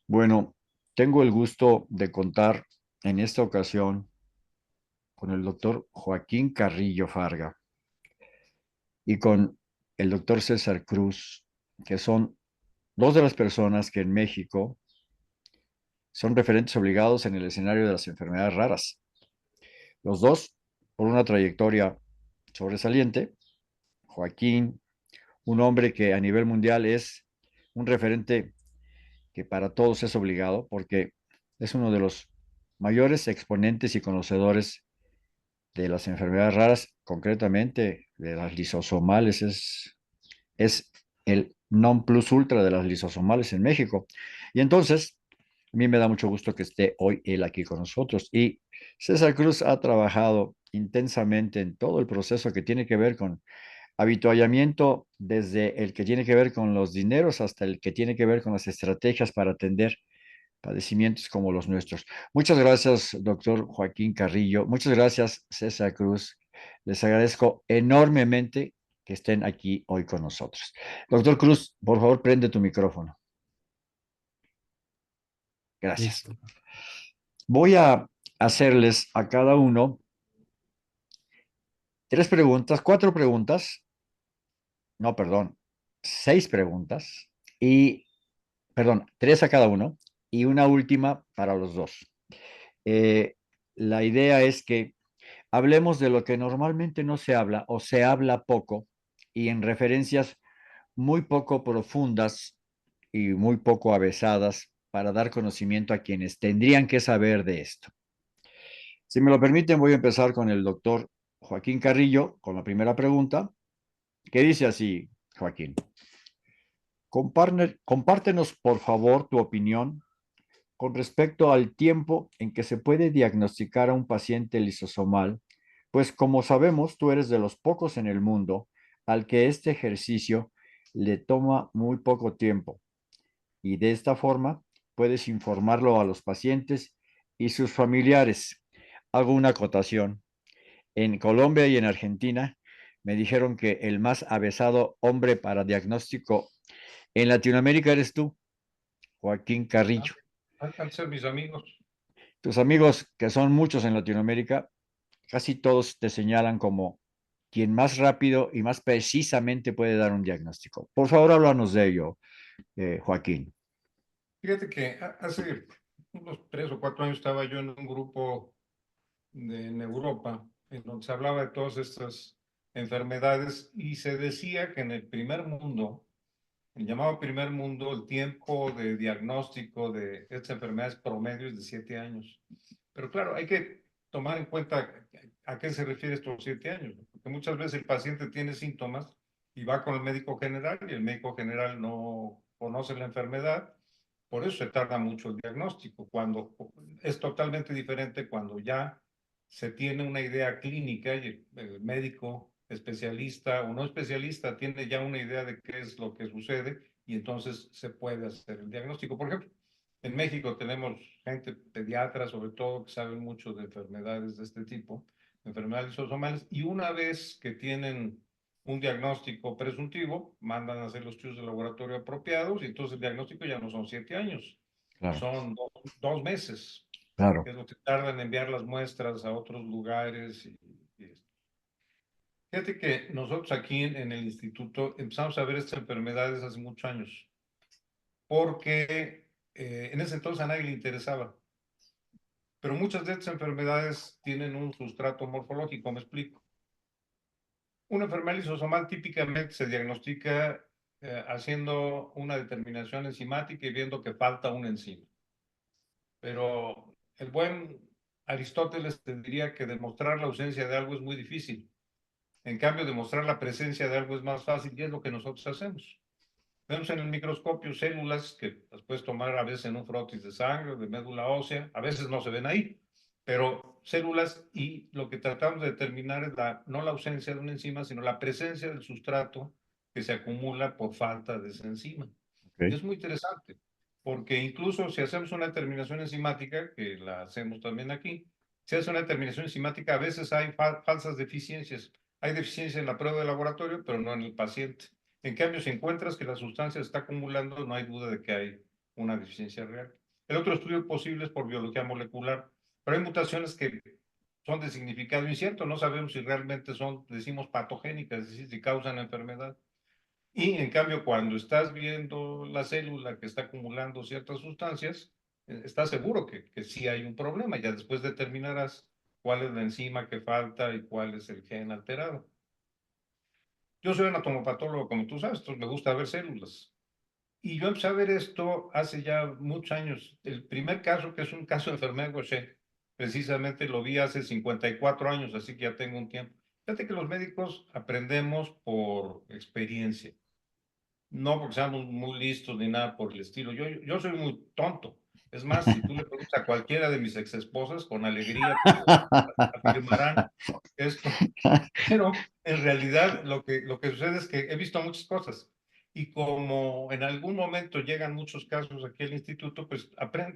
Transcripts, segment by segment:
Bueno, tengo el gusto de contar en esta ocasión con el doctor Joaquín Carrillo Farga y con el doctor César Cruz, que son dos de las personas que en México son referentes obligados en el escenario de las enfermedades raras. Los dos, por una trayectoria sobresaliente, Joaquín, un hombre que a nivel mundial es un referente que para todos es obligado porque es uno de los mayores exponentes y conocedores de las enfermedades raras, concretamente de las lisosomales, es el non plus ultra de las lisosomales en México. Y entonces, a mí me da mucho gusto que esté hoy él aquí con nosotros. Y César Cruz ha trabajado intensamente en todo el proceso que tiene que ver con habituallamiento, desde el que tiene que ver con los dineros hasta el que tiene que ver con las estrategias para atender padecimientos como los nuestros. Muchas gracias, doctor Joaquín Carrillo. Muchas gracias, César Cruz. Les agradezco enormemente que estén aquí hoy con nosotros. Doctor Cruz, por favor, prende tu micrófono. Gracias. Listo. Voy a hacerles a cada uno tres preguntas, cuatro preguntas, no, perdón, seis preguntas y, perdón, tres a cada uno y una última para los dos. Eh, la idea es que hablemos de lo que normalmente no se habla o se habla poco y en referencias muy poco profundas y muy poco avesadas para dar conocimiento a quienes tendrían que saber de esto. Si me lo permiten, voy a empezar con el doctor Joaquín Carrillo con la primera pregunta, que dice así, Joaquín, compártenos por favor tu opinión con respecto al tiempo en que se puede diagnosticar a un paciente lisosomal, pues como sabemos, tú eres de los pocos en el mundo al que este ejercicio le toma muy poco tiempo y de esta forma puedes informarlo a los pacientes y sus familiares. Hago una acotación. En Colombia y en Argentina me dijeron que el más avesado hombre para diagnóstico en Latinoamérica eres tú, Joaquín Ah, Carrillo. Han de ser mis amigos. Tus amigos, que son muchos en Latinoamérica, casi todos te señalan como quien más rápido y más precisamente puede dar un diagnóstico. Por favor, háblanos de ello, Joaquín. Fíjate que hace unos 3 o 4 años estaba yo en un grupo en Europa en donde se hablaba de todas estas enfermedades y se decía que en el primer mundo, el llamado primer mundo, el tiempo de diagnóstico de estas enfermedades promedio es de 7 años. Pero claro, hay que tomar en cuenta a qué se refiere estos 7 años, porque muchas veces el paciente tiene síntomas y va con el médico general y el médico general no conoce la enfermedad, por eso se tarda mucho el diagnóstico, cuando es totalmente diferente cuando ya se tiene una idea clínica y el médico especialista o no especialista tiene ya una idea de qué es lo que sucede y entonces se puede hacer el diagnóstico. Por ejemplo, en México tenemos gente, pediatras sobre todo, que saben mucho de enfermedades de este tipo, enfermedades lisosomales, y una vez que tienen un diagnóstico presuntivo, mandan a hacer los estudios de laboratorio apropiados y entonces el diagnóstico ya no son 7 años, Claro, son 2 meses, que claro. es lo que tardan en enviar las muestras a otros lugares. Y esto. Fíjate que nosotros aquí en el instituto empezamos a ver estas enfermedades hace muchos años, porque en ese entonces a nadie le interesaba. Pero muchas de estas enfermedades tienen un sustrato morfológico, me explico. Una enfermedad lisosomal típicamente se diagnostica haciendo una determinación enzimática y viendo que falta una enzima. Pero el buen Aristóteles te diría que demostrar la ausencia de algo es muy difícil. En cambio, demostrar la presencia de algo es más fácil y es lo que nosotros hacemos. Vemos en el microscopio células que las puedes tomar a veces en un frotis de sangre, de médula ósea, a veces no se ven ahí, pero células y lo que tratamos de determinar es no la ausencia de una enzima, sino la presencia del sustrato que se acumula por falta de esa enzima. Y Okay. es muy interesante, porque incluso si hacemos una determinación enzimática, que la hacemos también aquí, si hace una determinación enzimática, a veces hay falsas deficiencias. Hay deficiencia en la prueba de laboratorio, pero no en el paciente. En cambio, si encuentras que la sustancia se está acumulando, no hay duda de que hay una deficiencia real. El otro estudio posible es por biología molecular, pero hay mutaciones que son de significado incierto, no sabemos si realmente son, decimos, patogénicas, es decir, si causan enfermedad. Y en cambio, cuando estás viendo la célula que está acumulando ciertas sustancias, estás seguro que sí hay un problema. Ya después determinarás cuál es la enzima que falta y cuál es el gen alterado. Yo soy anatomopatólogo, como tú sabes, entonces me gusta ver células. Y yo empecé a ver esto hace ya muchos años. El primer caso, que es un caso de enfermedad de Gaucher, precisamente lo vi hace 54 años, así que ya tengo un tiempo. Fíjate que los médicos aprendemos por experiencia. No porque seamos muy listos ni nada por el estilo. Yo soy muy tonto. Es más, si tú le preguntas a cualquiera de mis ex esposas, con alegría te afirmarán esto. Pero en realidad lo que sucede es que he visto muchas cosas. Y como en algún momento llegan muchos casos aquí al instituto, pues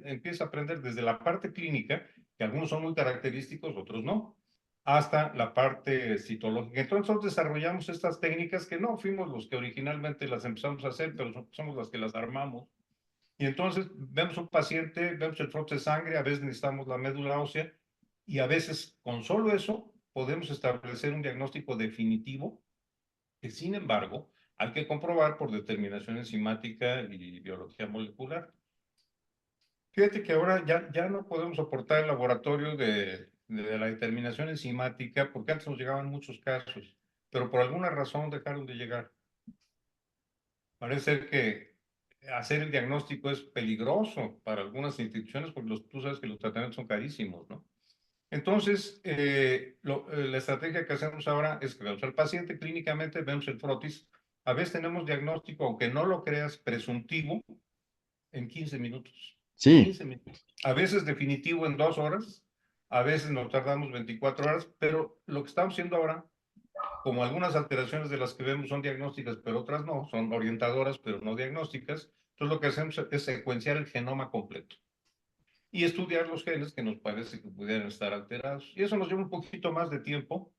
empieza a aprender desde la parte clínica, que algunos son muy característicos, otros no, hasta la parte citológica. Entonces nosotros desarrollamos estas técnicas que no fuimos los que originalmente las empezamos a hacer, pero somos los que las armamos. Y entonces vemos un paciente, vemos el frote de sangre, a veces necesitamos la médula ósea, y a veces con solo eso podemos establecer un diagnóstico definitivo que, sin embargo, hay que comprobar por determinación enzimática y biología molecular. Fíjate que ahora ya no podemos soportar el laboratorio de la determinación enzimática, porque antes nos llegaban muchos casos, pero por alguna razón dejaron de llegar. Parece ser que hacer el diagnóstico es peligroso para algunas instituciones, porque tú sabes que los tratamientos son carísimos, ¿no? Entonces, la estrategia que hacemos ahora es que vemos al paciente clínicamente, vemos el frotis. A veces tenemos diagnóstico, aunque no lo creas, presuntivo en 15 minutos. Sí, 15 minutos. A veces definitivo en 2 horas, a veces nos tardamos 24 horas, pero lo que estamos haciendo ahora, como algunas alteraciones de las que vemos son diagnósticas, pero otras no, son orientadoras, pero no diagnósticas, entonces lo que hacemos es secuenciar el genoma completo y estudiar los genes que nos parece que pudieran estar alterados. Y eso nos lleva un poquito más de tiempo,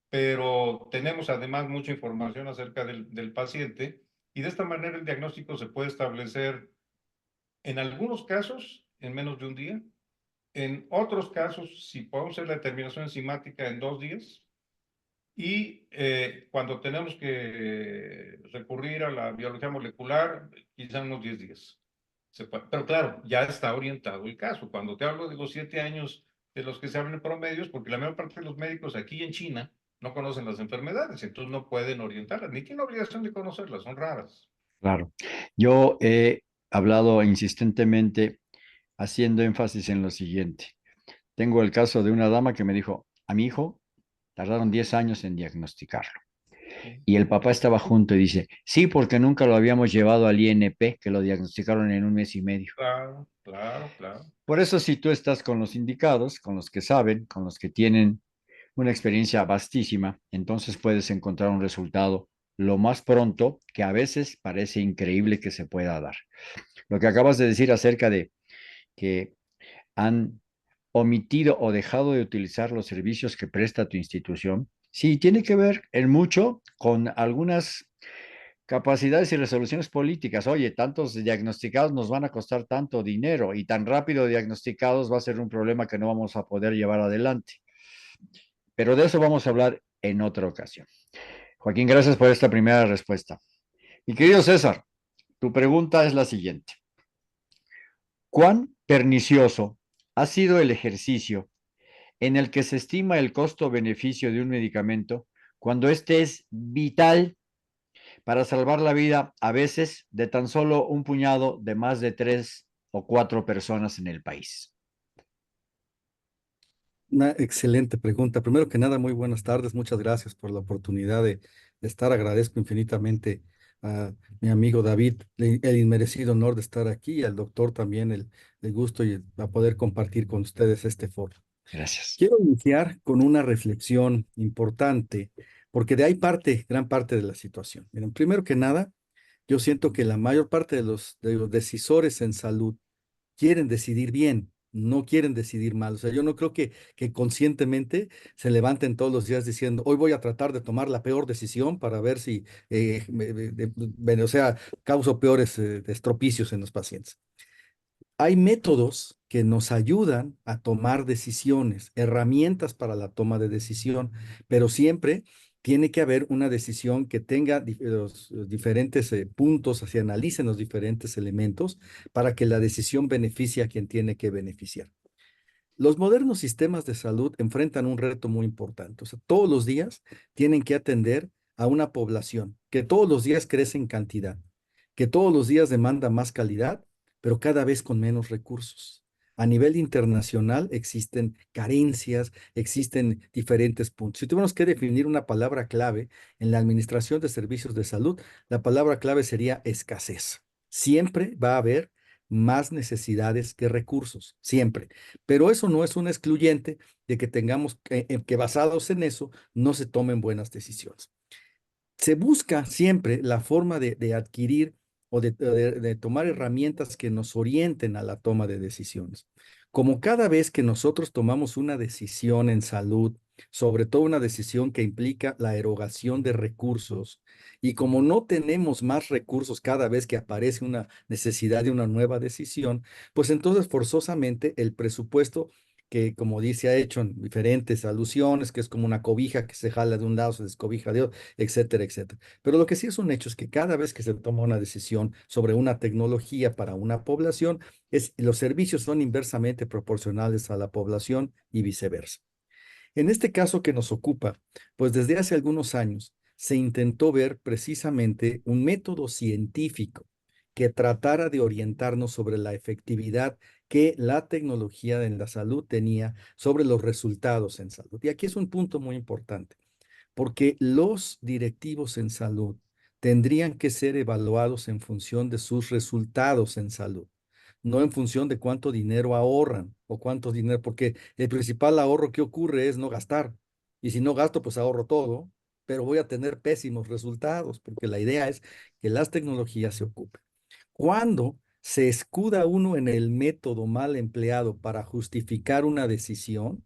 pero tenemos además mucha información acerca del paciente y de esta manera el diagnóstico se puede establecer en algunos casos en menos de un día, en otros casos, si podemos hacer la determinación enzimática en 2 días, y cuando tenemos que recurrir a la biología molecular, quizá unos 10 días. Pero claro, ya está orientado el caso. Cuando te hablo de los 7 años de los que se hablan en promedios, porque la mayor parte de los médicos aquí en China no conocen las enfermedades, entonces no pueden orientarlas, ni tienen obligación de conocerlas, son raras. claro. Yo he hablado insistentemente haciendo énfasis en lo siguiente. Tengo el caso de una dama que me dijo, a mi hijo tardaron 10 años en diagnosticarlo. Sí, Y el papá estaba junto y dice, sí, porque nunca lo habíamos llevado al INP, que lo diagnosticaron en un mes y medio. claro, claro, claro. Por eso, si tú estás con los indicados, con los que saben, con los que tienen una experiencia vastísima, entonces puedes encontrar un resultado lo más pronto, que a veces parece increíble que se pueda dar. Lo que acabas de decir acerca de que han omitido o dejado de utilizar los servicios que presta tu institución, sí, tiene que ver en mucho con algunas capacidades y resoluciones políticas. Oye, tantos diagnosticados nos van a costar tanto dinero y tan rápido diagnosticados va a ser un problema que no vamos a poder llevar adelante. Pero de eso vamos a hablar en otra ocasión. Joaquín, gracias por esta primera respuesta. Mi querido César, tu pregunta es la siguiente. ¿Cuán pernicioso ha sido el ejercicio en el que se estima el costo-beneficio de un medicamento cuando éste es vital para salvar la vida a veces de tan solo un puñado de más de 3 o 4 personas en el país? Una excelente pregunta. Primero que nada, muy buenas tardes. Muchas gracias por la oportunidad de estar. Agradezco infinitamente a mi amigo David el inmerecido honor de estar aquí y al doctor también el gusto y a poder compartir con ustedes este foro. Gracias. Quiero iniciar con una reflexión importante, porque de ahí parte gran parte de la situación. Miren, primero que nada, yo siento que la mayor parte de los decisores en salud quieren decidir bien, no quieren decidir mal. O sea, yo no creo que conscientemente se levanten todos los días diciendo, hoy voy a tratar de tomar la peor decisión para ver si, o sea, causo peores estropicios en los pacientes. Hay métodos que nos ayudan a tomar decisiones, herramientas para la toma de decisión, pero siempre tiene que haber una decisión que tenga los diferentes puntos, se analicen los diferentes elementos para que la decisión beneficie a quien tiene que beneficiar. Los modernos sistemas de salud enfrentan un reto muy importante. O sea, todos los días tienen que atender a una población que todos los días crece en cantidad, que todos los días demanda más calidad, pero cada vez con menos recursos. A nivel internacional existen carencias, existen diferentes puntos. Si tuviéramos que definir una palabra clave en la administración de servicios de salud, la palabra clave sería escasez. Siempre va a haber más necesidades que recursos, siempre. Pero eso no es un excluyente de que tengamos que basados en eso no se tomen buenas decisiones. Se busca siempre la forma de adquirir o de tomar herramientas que nos orienten a la toma de decisiones. Como cada vez que nosotros tomamos una decisión en salud, sobre todo una decisión que implica la erogación de recursos, y como no tenemos más recursos cada vez que aparece una necesidad de una nueva decisión, pues entonces forzosamente el presupuesto que, como dice, ha hecho en diferentes alusiones, que es como una cobija que se jala de un lado, se descobija de otro, etcétera, etcétera. Pero lo que sí es un hecho es que cada vez que se toma una decisión sobre una tecnología para una población, los servicios son inversamente proporcionales a la población y viceversa. En este caso que nos ocupa, pues desde hace algunos años se intentó ver precisamente un método científico que tratara de orientarnos sobre la efectividad que la tecnología en la salud tenía sobre los resultados en salud. Y aquí es un punto muy importante, porque los directivos en salud tendrían que ser evaluados en función de sus resultados en salud, no en función de cuánto dinero ahorran o cuánto dinero, porque el principal ahorro que ocurre es no gastar. Y si no gasto, pues ahorro todo, pero voy a tener pésimos resultados, porque la idea es que las tecnologías se ocupen. Cuando se escuda uno en el método mal empleado para justificar una decisión,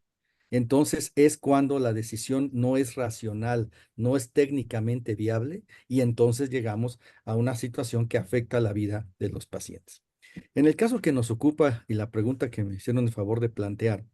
entonces es cuando la decisión no es racional, no es técnicamente viable y entonces llegamos a una situación que afecta la vida de los pacientes. En el caso que nos ocupa y la pregunta que me hicieron el favor de plantear,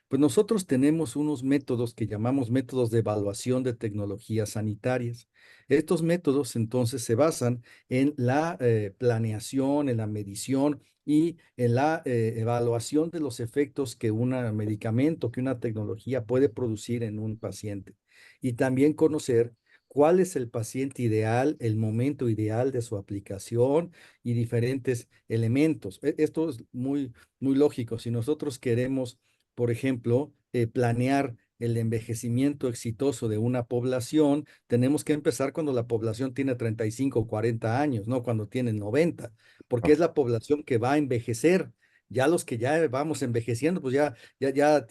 pues nosotros tenemos unos métodos que llamamos métodos de evaluación de tecnologías sanitarias. Estos métodos entonces se basan en la planeación, en la medición y en la evaluación de los efectos que un medicamento, que una tecnología puede producir en un paciente. Y también conocer cuál es el paciente ideal, el momento ideal de su aplicación y diferentes elementos. Esto es muy, muy lógico. Si nosotros queremos, por ejemplo, planear el envejecimiento exitoso de una población, tenemos que empezar cuando la población tiene 35 o 40 años, no cuando tiene 90, porque es la población que va a envejecer. Ya los que ya vamos envejeciendo, pues ya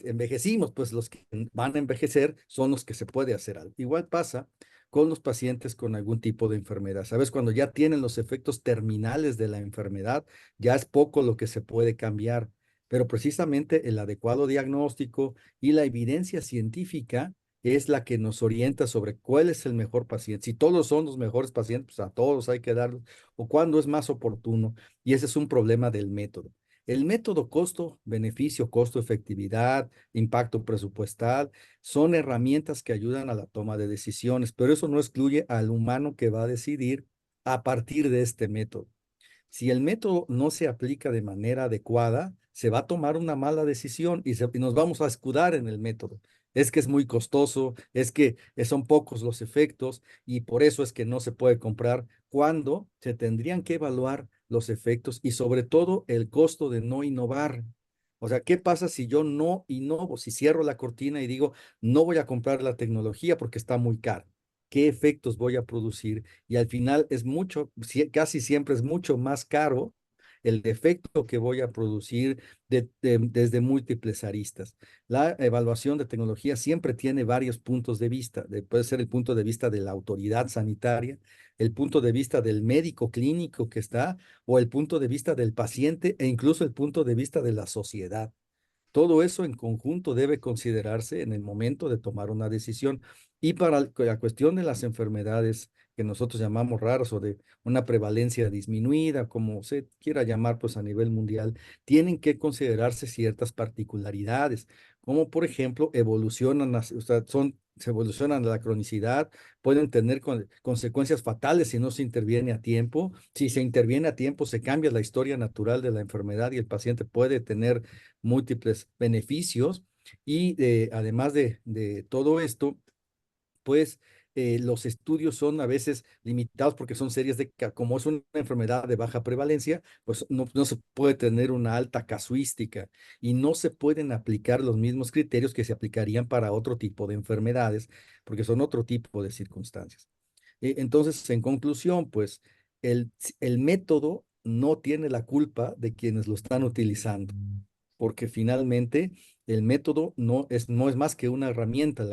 envejecimos, pues los que van a envejecer son los que se puede hacer algo. Igual pasa con los pacientes con algún tipo de enfermedad. ¿Sabes? Cuando ya tienen los efectos terminales de la enfermedad, ya es poco lo que se puede cambiar, pero precisamente el adecuado diagnóstico y la evidencia científica es la que nos orienta sobre cuál es el mejor paciente. Si todos son los mejores pacientes, pues a todos hay que darlos, o cuándo es más oportuno. Y ese es un problema del método. El método costo-beneficio, costo-efectividad, impacto presupuestal, son herramientas que ayudan a la toma de decisiones, pero eso no excluye al humano que va a decidir a partir de este método. Si el método no se aplica de manera adecuada, se va a tomar una mala decisión y nos vamos a escudar en el método. Es que es muy costoso, es que son pocos los efectos y por eso es que no se puede comprar cuando se tendrían que evaluar los efectos y sobre todo el costo de no innovar. O sea, ¿qué pasa si yo no innovo? Si cierro la cortina y digo, no voy a comprar la tecnología porque está muy cara. ¿Qué efectos voy a producir? Y al final es mucho, casi siempre es mucho más caro el efecto que voy a producir desde múltiples aristas. La evaluación de tecnología siempre tiene varios puntos de vista. Puede ser el punto de vista de la autoridad sanitaria, el punto de vista del médico clínico que está, o el punto de vista del paciente e incluso el punto de vista de la sociedad. Todo eso en conjunto debe considerarse en el momento de tomar una decisión. Y para la cuestión de las enfermedades que nosotros llamamos raras o de una prevalencia disminuida, como se quiera llamar, pues a nivel mundial, tienen que considerarse ciertas particularidades, como por ejemplo evolucionan, o sea, se evolucionan a la cronicidad, pueden tener consecuencias fatales si no se interviene a tiempo. Si se interviene a tiempo, se cambia la historia natural de la enfermedad y el paciente puede tener múltiples beneficios. Y además de todo esto, pues los estudios son a veces limitados porque son series como es una enfermedad de baja prevalencia, pues no se puede tener una alta casuística y no se pueden aplicar los mismos criterios que se aplicarían para otro tipo de enfermedades, porque son otro tipo de circunstancias. Entonces, en conclusión, pues el método no tiene la culpa de quienes lo están utilizando, porque finalmente el método no es más que una herramienta.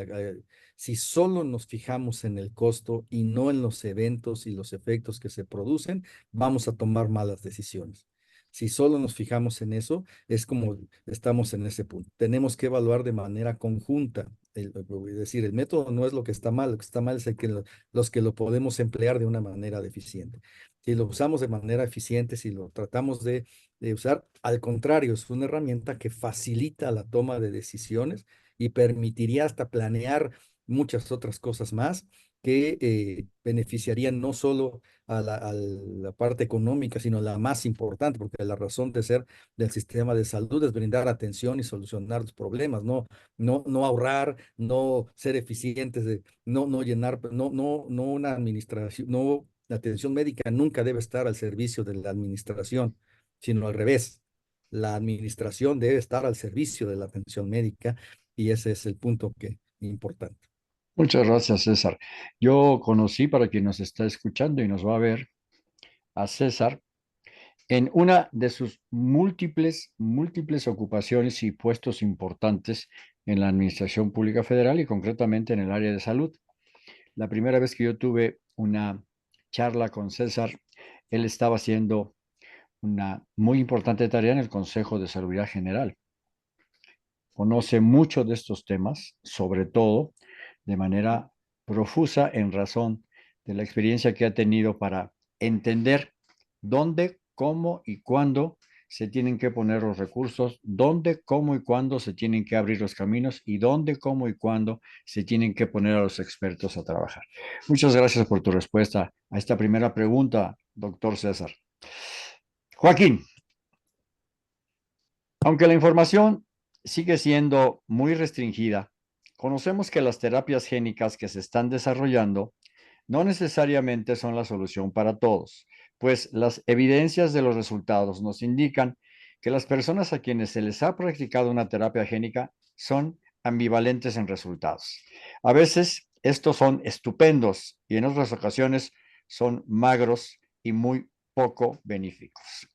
Si solo nos fijamos en el costo y no en los eventos y los efectos que se producen, vamos a tomar malas decisiones. Si solo nos fijamos en eso, es como estamos en ese punto. Tenemos que evaluar de manera conjunta. Es decir, el método no es lo que está mal, lo que está mal es los que lo podemos emplear de una manera deficiente. Si lo usamos de manera eficiente, si lo tratamos de usar, al contrario, es una herramienta que facilita la toma de decisiones y permitiría hasta planear muchas otras cosas más que beneficiarían no solo a la parte económica, sino la más importante, porque la razón de ser del sistema de salud es brindar atención y solucionar los problemas, no ahorrar, no ser eficientes, no llenar, no una administración, no, la atención médica nunca debe estar al servicio de la administración, sino al revés. La administración debe estar al servicio de la atención médica y ese es el punto que importante. Muchas gracias, César. Yo conocí, para quien nos está escuchando y nos va a ver, a César en una de sus múltiples ocupaciones y puestos importantes en la Administración Pública Federal y concretamente en el área de salud. La primera vez que yo tuve una charla con César, él estaba haciendo una muy importante tarea en el Consejo de Salubridad General. Conoce mucho de estos temas, sobre todo de manera profusa en razón de la experiencia que ha tenido para entender dónde, cómo y cuándo se tienen que poner los recursos, dónde, cómo y cuándo se tienen que abrir los caminos y dónde, cómo y cuándo se tienen que poner a los expertos a trabajar. Muchas gracias por tu respuesta a esta primera pregunta, doctor César. Joaquín, aunque la información sigue siendo muy restringida, conocemos que las terapias génicas que se están desarrollando no necesariamente son la solución para todos, pues las evidencias de los resultados nos indican que las personas a quienes se les ha practicado una terapia génica son ambivalentes en resultados. A veces estos son estupendos y en otras ocasiones son magros y muy poco benéficos.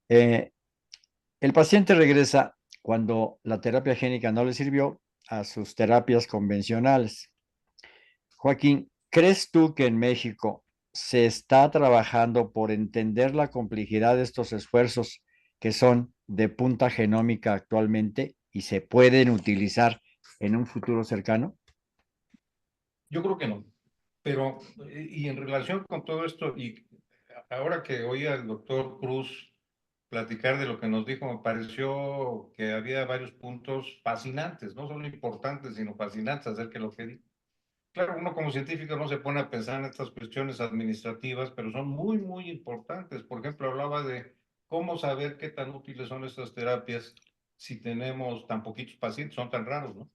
Eh, el paciente regresa cuando la terapia génica no le sirvió a sus terapias convencionales. Joaquín, ¿crees tú que en México se está trabajando por entender la complejidad de estos esfuerzos que son de punta genómica actualmente y se pueden utilizar en un futuro cercano? Yo creo que no. Pero, y en relación con todo esto, y ahora que oí al doctor Cruz platicar de lo que nos dijo, me pareció que había varios puntos fascinantes, no solo importantes, sino fascinantes acerca de lo que dijo. Claro, uno como científico no se pone a pensar en estas cuestiones administrativas, pero son muy, muy importantes. Por ejemplo, hablaba de cómo saber qué tan útiles son estas terapias si tenemos tan poquitos pacientes, son tan raros, ¿no?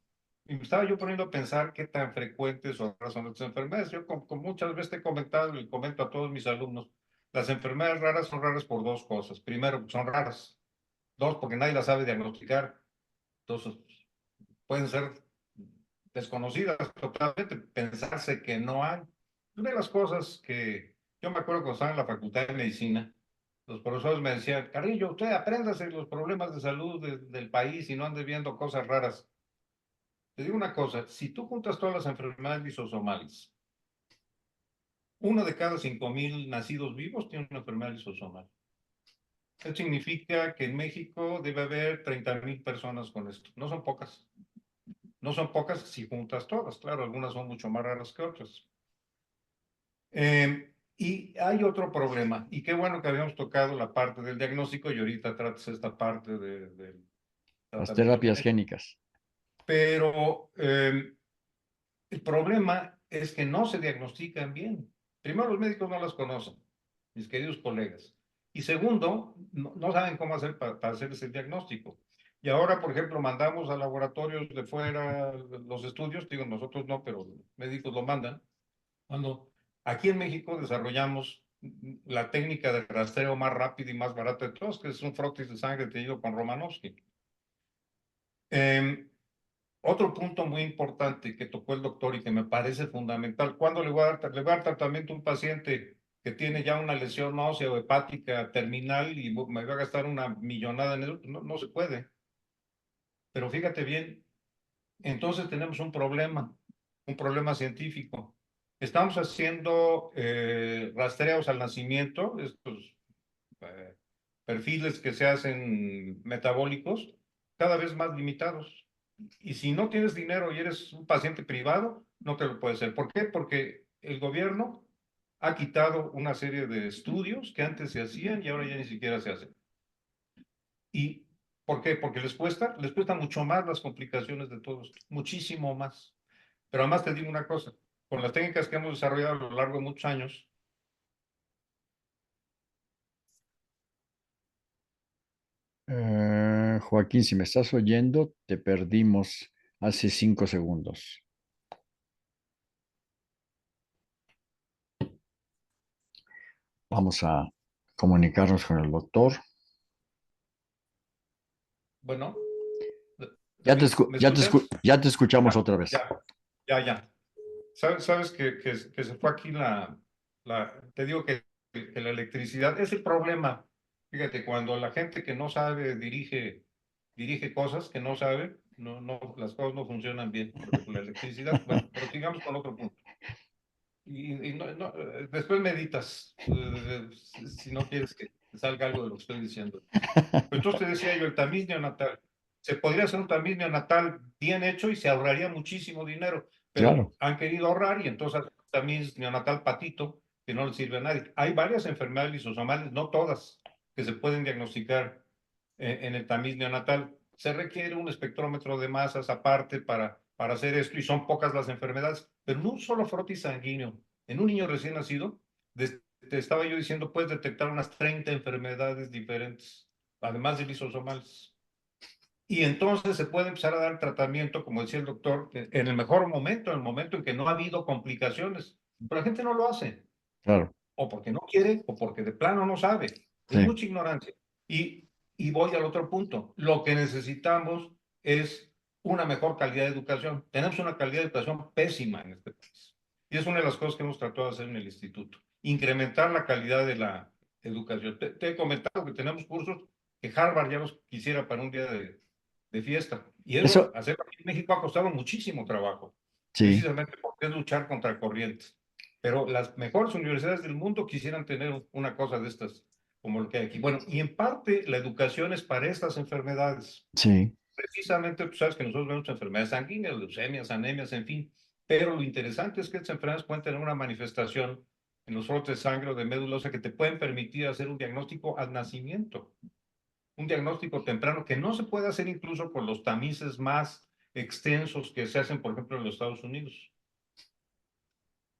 Y me estaba yo poniendo a pensar qué tan frecuentes o raras son estas enfermedades. Yo como muchas veces te he comentado y comento a todos mis alumnos, las enfermedades raras son raras por dos cosas. Primero, son raras. Dos, porque nadie las sabe diagnosticar. Entonces, pueden ser desconocidas totalmente, pensarse que no hay. Una de las cosas que yo me acuerdo cuando estaba en la Facultad de Medicina, los profesores me decían, Carrillo, usted apréndase los problemas de salud del país y no ande viendo cosas raras. Te digo una cosa, si tú juntas todas las enfermedades lisosomales, uno de cada 5,000 nacidos vivos tiene una enfermedad lisosomal. Eso significa que en México debe haber 30,000 personas con esto. No son pocas. No son pocas si juntas todas. Claro, algunas son mucho más raras que otras. Y hay otro problema. Y qué bueno que habíamos tocado la parte del diagnóstico y ahorita tratas esta parte del Las tratamiento terapias genético. génicas. Pero el problema es que no se diagnostican bien. Primero, los médicos no las conocen, mis queridos colegas. Y segundo, no saben cómo hacer para hacer ese diagnóstico. Y ahora, por ejemplo, mandamos a laboratorios de fuera los estudios, digo, nosotros no, pero los médicos lo mandan. Cuando aquí en México desarrollamos la técnica de rastreo más rápida y más barata de todos, que es un frotis de sangre teñido con Romanowski. Otro punto muy importante que tocó el doctor y que me parece fundamental, ¿cuándo le voy a dar tratamiento a un paciente que tiene ya una lesión ósea o hepática terminal y me va a gastar una millonada en eso? No, no se puede. Pero fíjate bien, entonces tenemos un problema científico. Estamos haciendo rastreos al nacimiento, estos eh, perfiles que se hacen metabólicos, cada vez más limitados. Y si no tienes dinero y eres un paciente privado, no te lo puedes hacer. ¿Por qué? Porque el gobierno ha quitado una serie de estudios que antes se hacían y ahora ya ni siquiera se hacen. ¿Y por qué? Porque les cuesta mucho más las complicaciones de todo esto, muchísimo más. Pero además te digo una cosa, con las técnicas que hemos desarrollado a lo largo de muchos años, Joaquín, si me estás oyendo, te perdimos hace 5 segundos. Vamos a comunicarnos con el doctor. bueno, Ya te, David, ¿me ya te, escuchas? ya te escuchamos Ya, otra vez. ya. Sabes que se fue aquí te digo que la electricidad es el problema. Fíjate, cuando la gente que no sabe dirige cosas que no sabe, las cosas no funcionan bien. Por ejemplo, la electricidad. Bueno, pero sigamos con otro punto. Después meditas, si no quieres que salga algo de lo que estoy diciendo. Pues entonces te decía yo, el tamiz neonatal. Se podría hacer un tamiz neonatal bien hecho y se ahorraría muchísimo dinero, pero Claro, han querido ahorrar y entonces hacen un tamiz neonatal patito que no le sirve a nadie. Hay varias enfermedades lisosomales, no todas, que se pueden diagnosticar en el tamiz neonatal. Se requiere un espectrómetro de masas aparte para hacer esto y son pocas las enfermedades, pero en un solo frotis sanguíneo, en un niño recién nacido, te estaba yo diciendo, puedes detectar unas 30 enfermedades diferentes, además de lisosomales. Y entonces se puede empezar a dar tratamiento, como decía el doctor, en el mejor momento, en el momento en que no ha habido complicaciones. Pero la gente no lo hace, claro, o porque no quiere, o porque de plano no sabe. Es sí, mucha ignorancia. Y voy al otro punto. Lo que necesitamos es una mejor calidad de educación. Tenemos una calidad de educación pésima en este país. Y es una de las cosas que hemos tratado de hacer en el instituto. Incrementar la calidad de la educación. Te he comentado que tenemos cursos que Harvard ya los quisiera para un día de fiesta. Y eso, eso, hacerlo aquí en México ha costado muchísimo trabajo, sí, precisamente porque es luchar contra corrientes. Pero las mejores universidades del mundo quisieran tener una cosa de estas, como lo que hay aquí. Bueno, y en parte la educación es para estas enfermedades. sí, Precisamente, tú sabes que nosotros vemos enfermedades sanguíneas, leucemias, anemias, en fin. Pero lo interesante es que estas enfermedades pueden tener una manifestación en los frotes de sangre o de médula ósea que te pueden permitir hacer un diagnóstico al nacimiento, un diagnóstico temprano que no se puede hacer incluso por los tamices más extensos que se hacen, por ejemplo, en los Estados Unidos.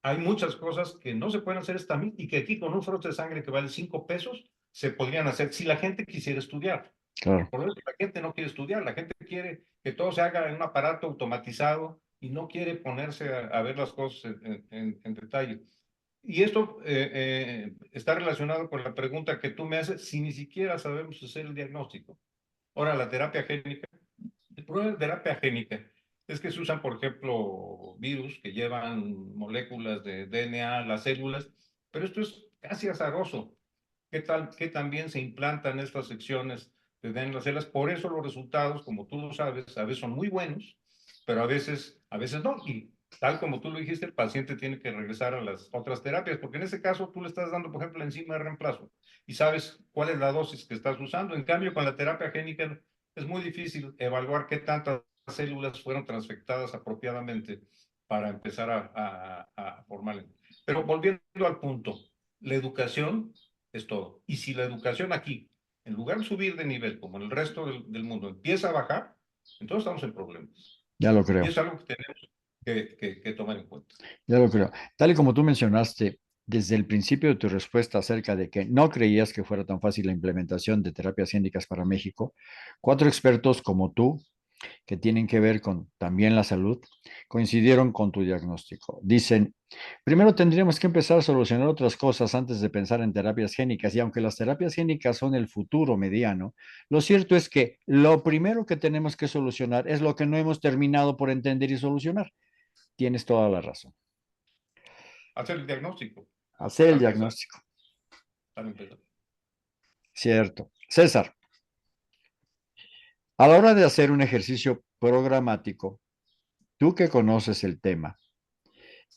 Hay muchas cosas que no se pueden hacer esta y que aquí con un frote de sangre que vale 5 pesos se podrían hacer si la gente quisiera estudiar. claro. Por eso la gente no quiere estudiar, la gente quiere que todo se haga en un aparato automatizado y no quiere ponerse a ver las cosas en detalle. Y esto está relacionado con la pregunta que tú me haces, si ni siquiera sabemos hacer el diagnóstico. Ahora, la terapia génica, el problema de terapia génica es que se usan, por ejemplo, virus que llevan moléculas de DNA a las células, pero esto es casi azaroso. ¿Qué tal que también se implantan estas secciones de DNA en las células? Por eso los resultados, como tú lo sabes, a veces son muy buenos, pero a veces no. tal como tú lo dijiste, el paciente tiene que regresar a las otras terapias, porque en ese caso tú le estás dando, por ejemplo, la enzima de reemplazo y sabes cuál es la dosis que estás usando. En cambio, con la terapia génica es muy difícil evaluar qué tantas células fueron transfectadas apropiadamente para empezar a formar. Pero volviendo al punto, la educación es todo. Y si la educación aquí, en lugar de subir de nivel, como en el resto del mundo, empieza a bajar, entonces estamos en problemas. Ya lo Y creo, es algo que tenemos que tomar en cuenta. ya lo creo. Tal y como tú mencionaste desde el principio de tu respuesta acerca de que no creías que fuera tan fácil la implementación de terapias génicas para México, cuatro expertos como tú que tienen que ver con también la salud, coincidieron con tu diagnóstico. Dicen, primero tendríamos que empezar a solucionar otras cosas antes de pensar en terapias génicas, y aunque las terapias génicas son el futuro mediano, lo cierto es que lo primero que tenemos que solucionar es lo que no hemos terminado por entender y solucionar. Tienes toda la razón. Hacer el diagnóstico, Hacer el para empezar, diagnóstico. para empezar. Cierto. César, a la hora de hacer un ejercicio programático, tú que conoces el tema,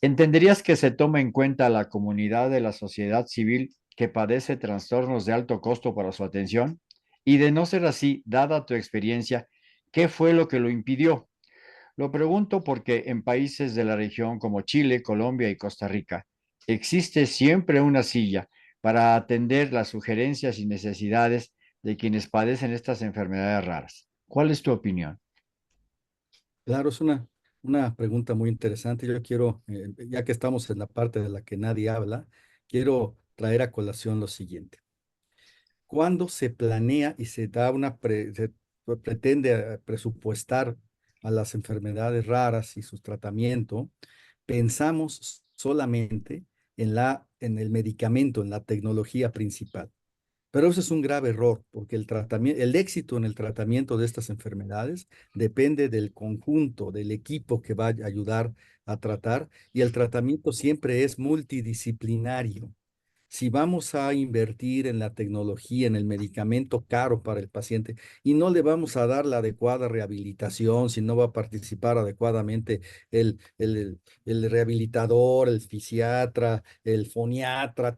¿entenderías que se toma en cuenta a la comunidad de la sociedad civil que padece trastornos de alto costo para su atención? Y de no ser así, dada tu experiencia, ¿qué fue lo que lo impidió? Lo pregunto porque en países de la región como Chile, Colombia y Costa Rica, existe siempre una silla para atender las sugerencias y necesidades de quienes padecen estas enfermedades raras. ¿Cuál es tu opinión? Claro, es una pregunta muy interesante. Yo quiero, ya que estamos en la parte de la que nadie habla, quiero traer a colación lo siguiente. Cuando se planea y se da se pretende presupuestar a las enfermedades raras y su tratamiento, pensamos solamente en el medicamento, en la tecnología principal. Pero eso es un grave error, porque el éxito en el tratamiento de estas enfermedades depende del conjunto, del equipo que va a ayudar a tratar, y el tratamiento siempre es multidisciplinario. Si vamos a invertir en la tecnología, en el medicamento caro para el paciente, y no le vamos a dar la adecuada rehabilitación, si no va a participar adecuadamente el rehabilitador, el fisiatra, el foniatra,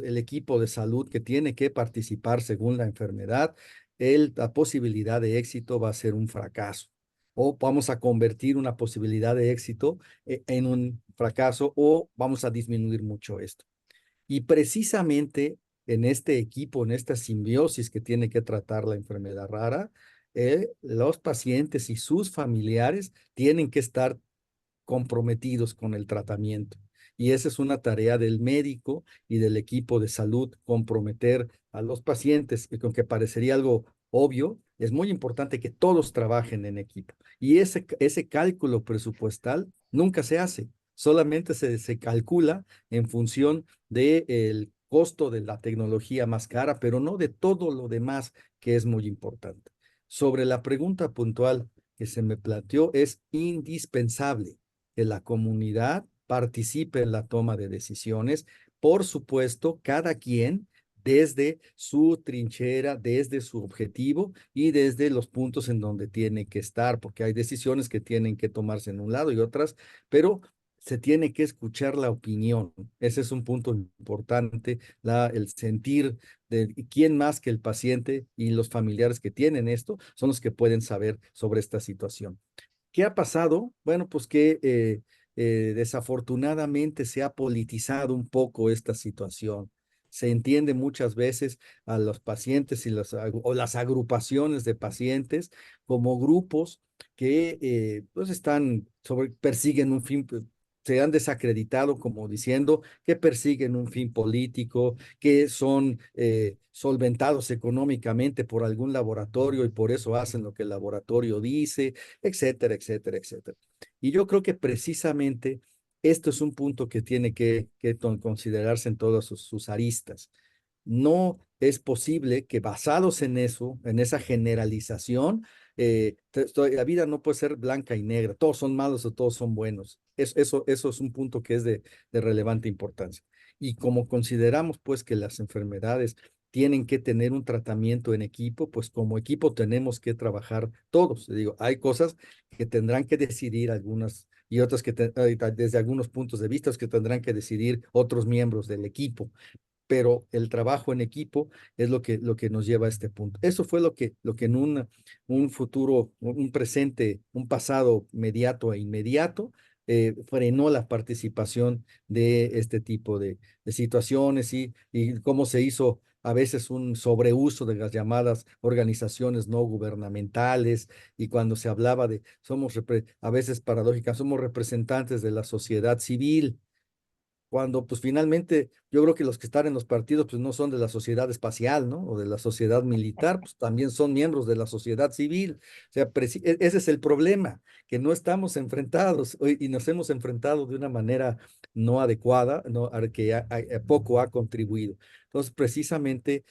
el equipo de salud que tiene que participar según la enfermedad, la posibilidad de éxito va a ser un fracaso. O vamos a convertir una posibilidad de éxito en un fracaso, o vamos a disminuir mucho esto. Y precisamente en este equipo, en esta simbiosis que tiene que tratar la enfermedad rara, los pacientes y sus familiares tienen que estar comprometidos con el tratamiento. Y esa es una tarea del médico y del equipo de salud, comprometer a los pacientes, y con que parecería algo obvio, es muy importante que todos trabajen en equipo. Y ese cálculo presupuestal nunca se hace, solamente se calcula en función del costo de la tecnología más cara, pero no de todo lo demás que es muy importante. Sobre la pregunta puntual que se me planteó, es indispensable que la comunidad participe en la toma de decisiones. Por supuesto, cada quien desde su trinchera, desde su objetivo y desde los puntos en donde tiene que estar, porque hay decisiones que tienen que tomarse en un lado y otras, pero se tiene que escuchar la opinión. Ese es un punto importante, el sentir de quién más que el paciente y los familiares que tienen esto son los que pueden saber sobre esta situación. ¿Qué ha pasado? Bueno, pues que desafortunadamente se ha politizado un poco esta situación. Se entiende muchas veces a los pacientes o las agrupaciones de pacientes como grupos que pues persiguen un fin, se han desacreditado como diciendo que persiguen un fin político, que son solventados económicamente por algún laboratorio y por eso hacen lo que el laboratorio dice, etcétera, etcétera, etcétera. Y yo creo que precisamente esto es un punto que tiene que considerarse en todas sus aristas. No es posible que basados en eso, en esa generalización, la vida no puede ser blanca y negra, todos son malos o todos son buenos. Eso es un punto que es de relevante importancia. Y como consideramos pues que las enfermedades tienen que tener un tratamiento en equipo, pues como equipo tenemos que trabajar todos. Digo, hay cosas que tendrán que decidir algunas y otras desde algunos puntos de vista que tendrán que decidir otros miembros del equipo, pero el trabajo en equipo es lo que nos lleva a este punto. Eso fue lo que en un futuro, un presente, un pasado mediato e inmediato, frenó la participación de este tipo de situaciones y cómo se hizo a veces un sobreuso de las llamadas organizaciones no gubernamentales y cuando se hablaba de, a veces paradójica, somos representantes de la sociedad civil cuando pues finalmente yo creo que los que están en los partidos pues no son de la sociedad espacial, ¿no? O de la sociedad militar, pues también son miembros de la sociedad civil. O sea, ese es el problema, que no estamos enfrentados y nos hemos enfrentado de una manera no adecuada, no, que poco ha contribuido. Entonces, precisamente,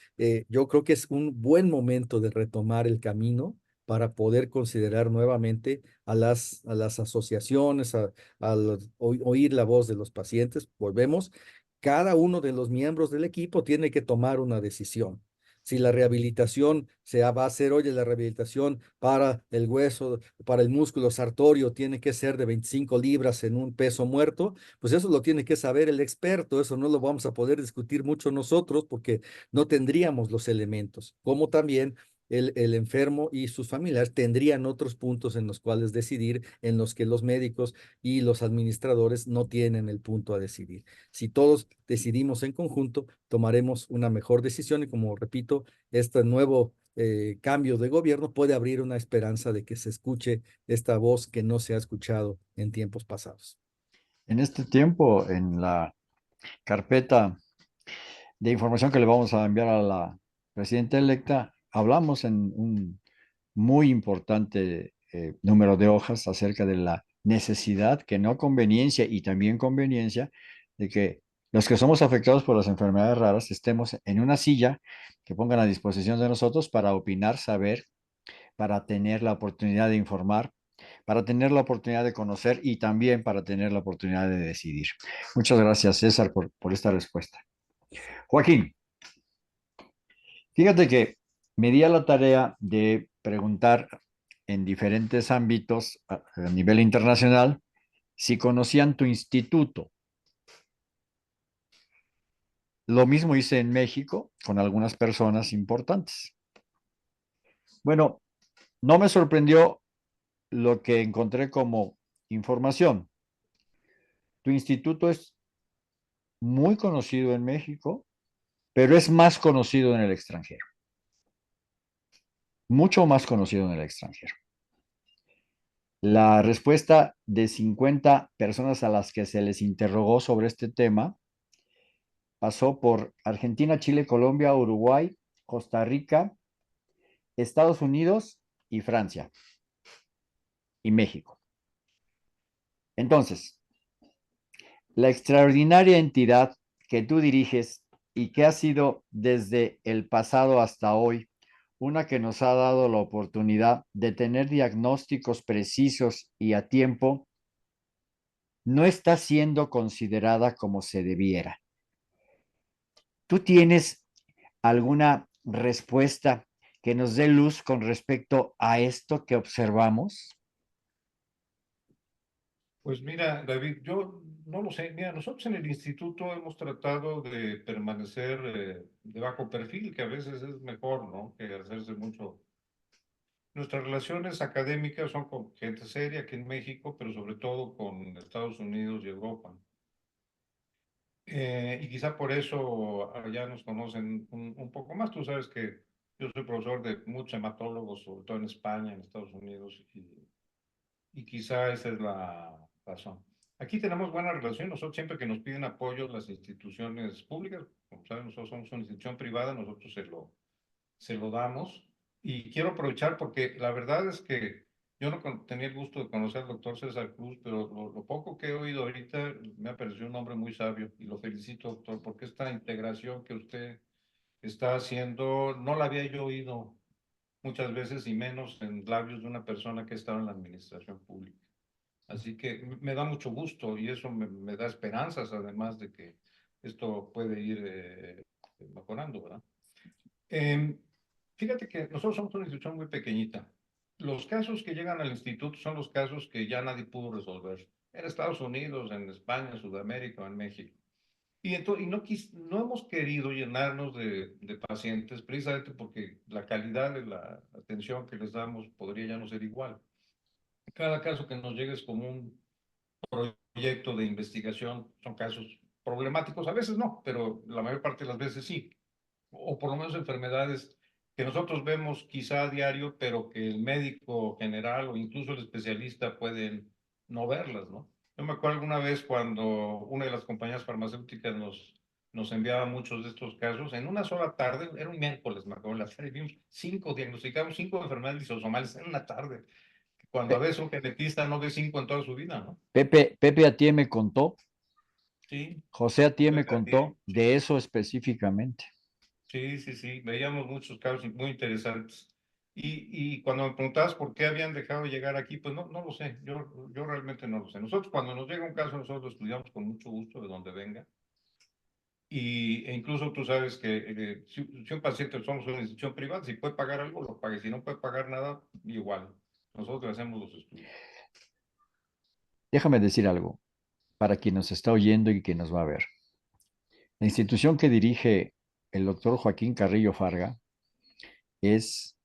yo creo que es un buen momento de retomar el camino para poder considerar nuevamente a las asociaciones, al oír la voz de los pacientes, volvemos, cada uno de los miembros del equipo tiene que tomar una decisión. Si la rehabilitación va a hacer, oye, la rehabilitación para el hueso, para el músculo sartorio tiene que ser de 25 libras en un peso muerto, pues eso lo tiene que saber el experto, eso no lo vamos a poder discutir mucho nosotros porque no tendríamos los elementos, como también el enfermo y sus familiares tendrían otros puntos en los cuales decidir, en los que los médicos y los administradores no tienen el punto a decidir. Si todos decidimos en conjunto, tomaremos una mejor decisión y como repito, este nuevo cambio de gobierno puede abrir una esperanza de que se escuche esta voz que no se ha escuchado en tiempos pasados. En este tiempo, en la carpeta de información que le vamos a enviar a la presidenta electa, hablamos en un muy importante número de hojas acerca de la necesidad, que no conveniencia y también conveniencia, de que los que somos afectados por las enfermedades raras estemos en una silla que pongan a disposición de nosotros para opinar, saber, para tener la oportunidad de informar, para tener la oportunidad de conocer y también para tener la oportunidad de decidir. Muchas gracias, César, por esta respuesta. Joaquín, fíjate que me di a la tarea de preguntar en diferentes ámbitos a nivel internacional si conocían tu instituto. Lo mismo hice en México con algunas personas importantes. Bueno, no me sorprendió lo que encontré como información. Tu instituto es muy conocido en México, pero es más conocido en el extranjero. Mucho más conocido en el extranjero. La respuesta de 50 personas a las que se les interrogó sobre este tema pasó por Argentina, Chile, Colombia, Uruguay, Costa Rica, Estados Unidos y Francia y México. Entonces, la extraordinaria entidad que tú diriges y que ha sido desde el pasado hasta hoy una que nos ha dado la oportunidad de tener diagnósticos precisos y a tiempo, no está siendo considerada como se debiera. ¿Tú tienes alguna respuesta que nos dé luz con respecto a esto que observamos? Pues mira, David, yo no lo sé. Mira, nosotros en el instituto hemos tratado de permanecer de bajo perfil, que a veces es mejor, ¿no? Que hacerse mucho. Nuestras relaciones académicas son con gente seria aquí en México, pero sobre todo con Estados Unidos y Europa. Y quizá por eso allá nos conocen un poco más. Tú sabes que yo soy profesor de muchos hematólogos, sobre todo en España, en Estados Unidos, y quizá esa es la razón. Aquí tenemos buena relación. Nosotros siempre que nos piden apoyo las instituciones públicas, como saben, nosotros somos una institución privada, nosotros se lo damos. Y quiero aprovechar porque la verdad es que yo no tenía el gusto de conocer al doctor César Cruz, pero lo poco que he oído ahorita me ha parecido un hombre muy sabio y lo felicito, doctor, porque esta integración que usted está haciendo no la había yo oído muchas veces y menos en labios de una persona que ha estado en la administración pública. Así que me da mucho gusto y eso me da esperanzas, además de que esto puede ir mejorando, ¿verdad? Em, Fíjate que nosotros somos una institución muy pequeñita. Los casos que llegan al instituto son los casos que ya nadie pudo resolver. en Estados Unidos, en España, en Sudamérica o en México. Y no hemos querido llenarnos de pacientes precisamente porque la calidad de la atención que les damos podría ya no ser igual. Cada caso que nos llegue es como un proyecto de investigación, son casos problemáticos, a veces no, pero la mayor parte de las veces sí, o por lo menos enfermedades que nosotros vemos quizá a diario, pero que el médico general o incluso el especialista pueden no verlas, ¿no? Yo me acuerdo alguna vez cuando una de las compañías farmacéuticas nos enviaba muchos de estos casos, en una sola tarde, era un miércoles, me acuerdo, en la tarde, vimos diagnosticamos 5 enfermedades lisosomales en una tarde. Cuando a Pe- veces un genetista no ve 5 en toda su vida, ¿no? Pepe Atié me contó, Sí, José Atié me fíjate, contó de eso específicamente. sí, sí, sí, veíamos muchos casos muy interesantes. Y cuando me preguntabas por qué habían dejado de llegar aquí, pues no lo sé, yo realmente no lo sé. Nosotros cuando nos llega un caso, nosotros lo estudiamos con mucho gusto de donde venga. E incluso tú sabes que si un paciente somos una institución privada, si puede pagar algo, lo pague. Si no puede pagar nada, igual. Nosotros hacemos los estudios. Déjame decir algo para quien nos está oyendo y quien nos va a ver. La institución que dirige el doctor Joaquín Carrillo Farga es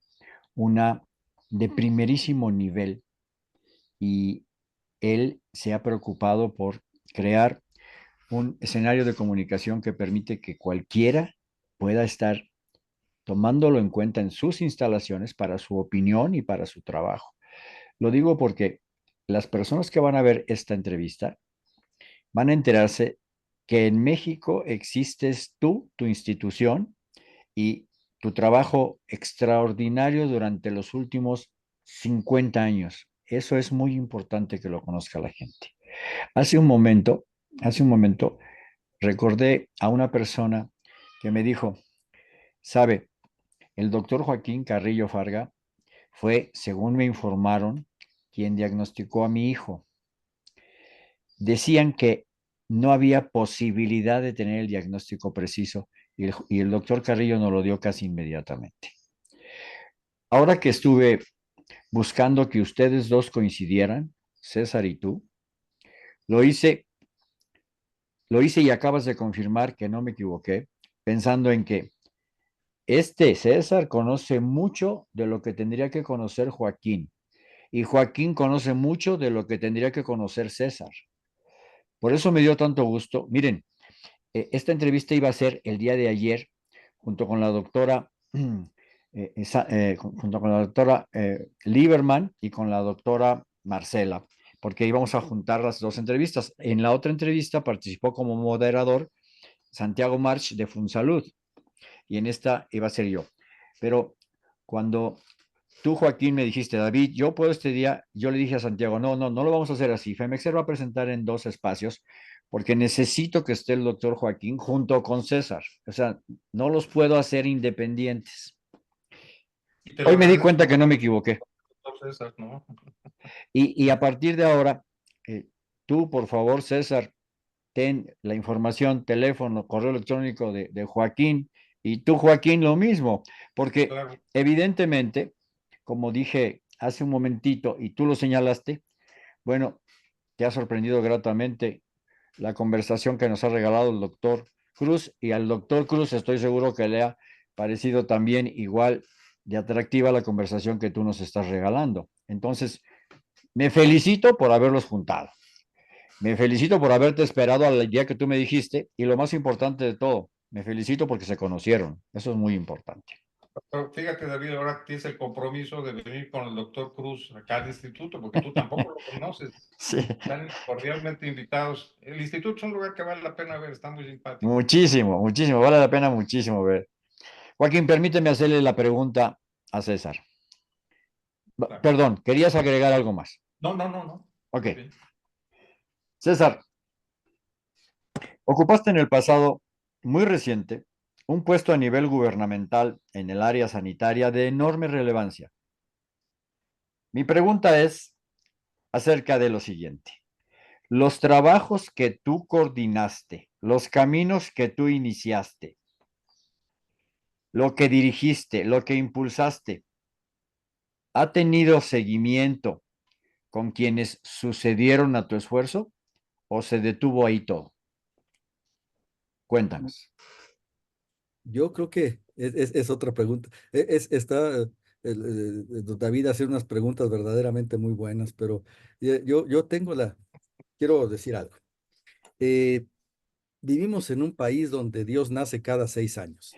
una de primerísimo nivel y él se ha preocupado por crear un escenario de comunicación que permite que cualquiera pueda estar tomándolo en cuenta en sus instalaciones para su opinión y para su trabajo. Lo digo porque las personas que van a ver esta entrevista van a enterarse que en México existes tú, tu institución y tu trabajo extraordinario durante los últimos 50 años. Eso es muy importante que lo conozca la gente. Hace un momento, hace un momento, recordé a una persona que me dijo, sabe, el doctor Joaquín Carrillo Farga fue, según me informaron, quien diagnosticó a mi hijo. Decían que no había posibilidad de tener el diagnóstico preciso y el doctor Carrillo nos lo dio casi inmediatamente. Ahora que estuve buscando que ustedes dos coincidieran, César y tú, lo hice, lo hice y acabas de confirmar que no me equivoqué, pensando en que este César conoce mucho de lo que tendría que conocer Joaquín y Joaquín conoce mucho de lo que tendría que conocer César. Por eso me dio tanto gusto. Miren, esta entrevista iba a ser el día de ayer junto con la doctora, junto con la doctora Lieberman y con la doctora Marcela, porque íbamos a juntar las dos entrevistas. En la otra entrevista participó como moderador Santiago March de Funsalud y en esta iba a ser yo. Pero cuando tú, Joaquín, me dijiste, David, yo puedo este día, yo le dije a Santiago, no lo vamos a hacer así. Femexer va a presentar en dos espacios porque necesito que esté el doctor Joaquín junto con César. O sea, no los puedo hacer independientes. Y te lo Hoy me di agradezco cuenta que no me mucho, equivoqué. doctor César, ¿no? Y a partir de ahora, tú, por favor, César, ten la información, teléfono, correo electrónico de Joaquín y tú, Joaquín, lo mismo, porque Claro. evidentemente, como dije hace un momentito y tú lo señalaste, bueno, te ha sorprendido gratamente la conversación que nos ha regalado el doctor Cruz y al doctor Cruz estoy seguro que le ha parecido también igual de atractiva la conversación que tú nos estás regalando. Entonces, me felicito por haberlos juntado. Me felicito por haberte esperado al día que tú me dijiste y lo más importante de todo, me felicito porque se conocieron. Eso es muy importante. Pero fíjate, David, ahora tienes el compromiso de venir con el doctor Cruz acá al instituto, porque tú tampoco lo conoces. Sí, Están cordialmente invitados. El instituto es un lugar que vale la pena ver, está muy simpático. muchísimo, muchísimo, vale la pena muchísimo ver. Joaquín, permíteme hacerle la pregunta a César. Claro. Perdón, ¿querías agregar algo más? No. Ok. Muy bien. César, ocupaste en el pasado muy reciente un puesto a nivel gubernamental en el área sanitaria de enorme relevancia. Mi pregunta es acerca de lo siguiente. Los trabajos que tú coordinaste, los caminos que tú iniciaste, lo que dirigiste, lo que impulsaste, ¿ha tenido seguimiento con quienes sucedieron a tu esfuerzo o se detuvo ahí todo? Cuéntanos. Yo creo que es otra pregunta. David hace unas preguntas verdaderamente muy buenas, pero yo quiero decir algo. Eh, Vivimos en un país donde Dios nace cada 6 años.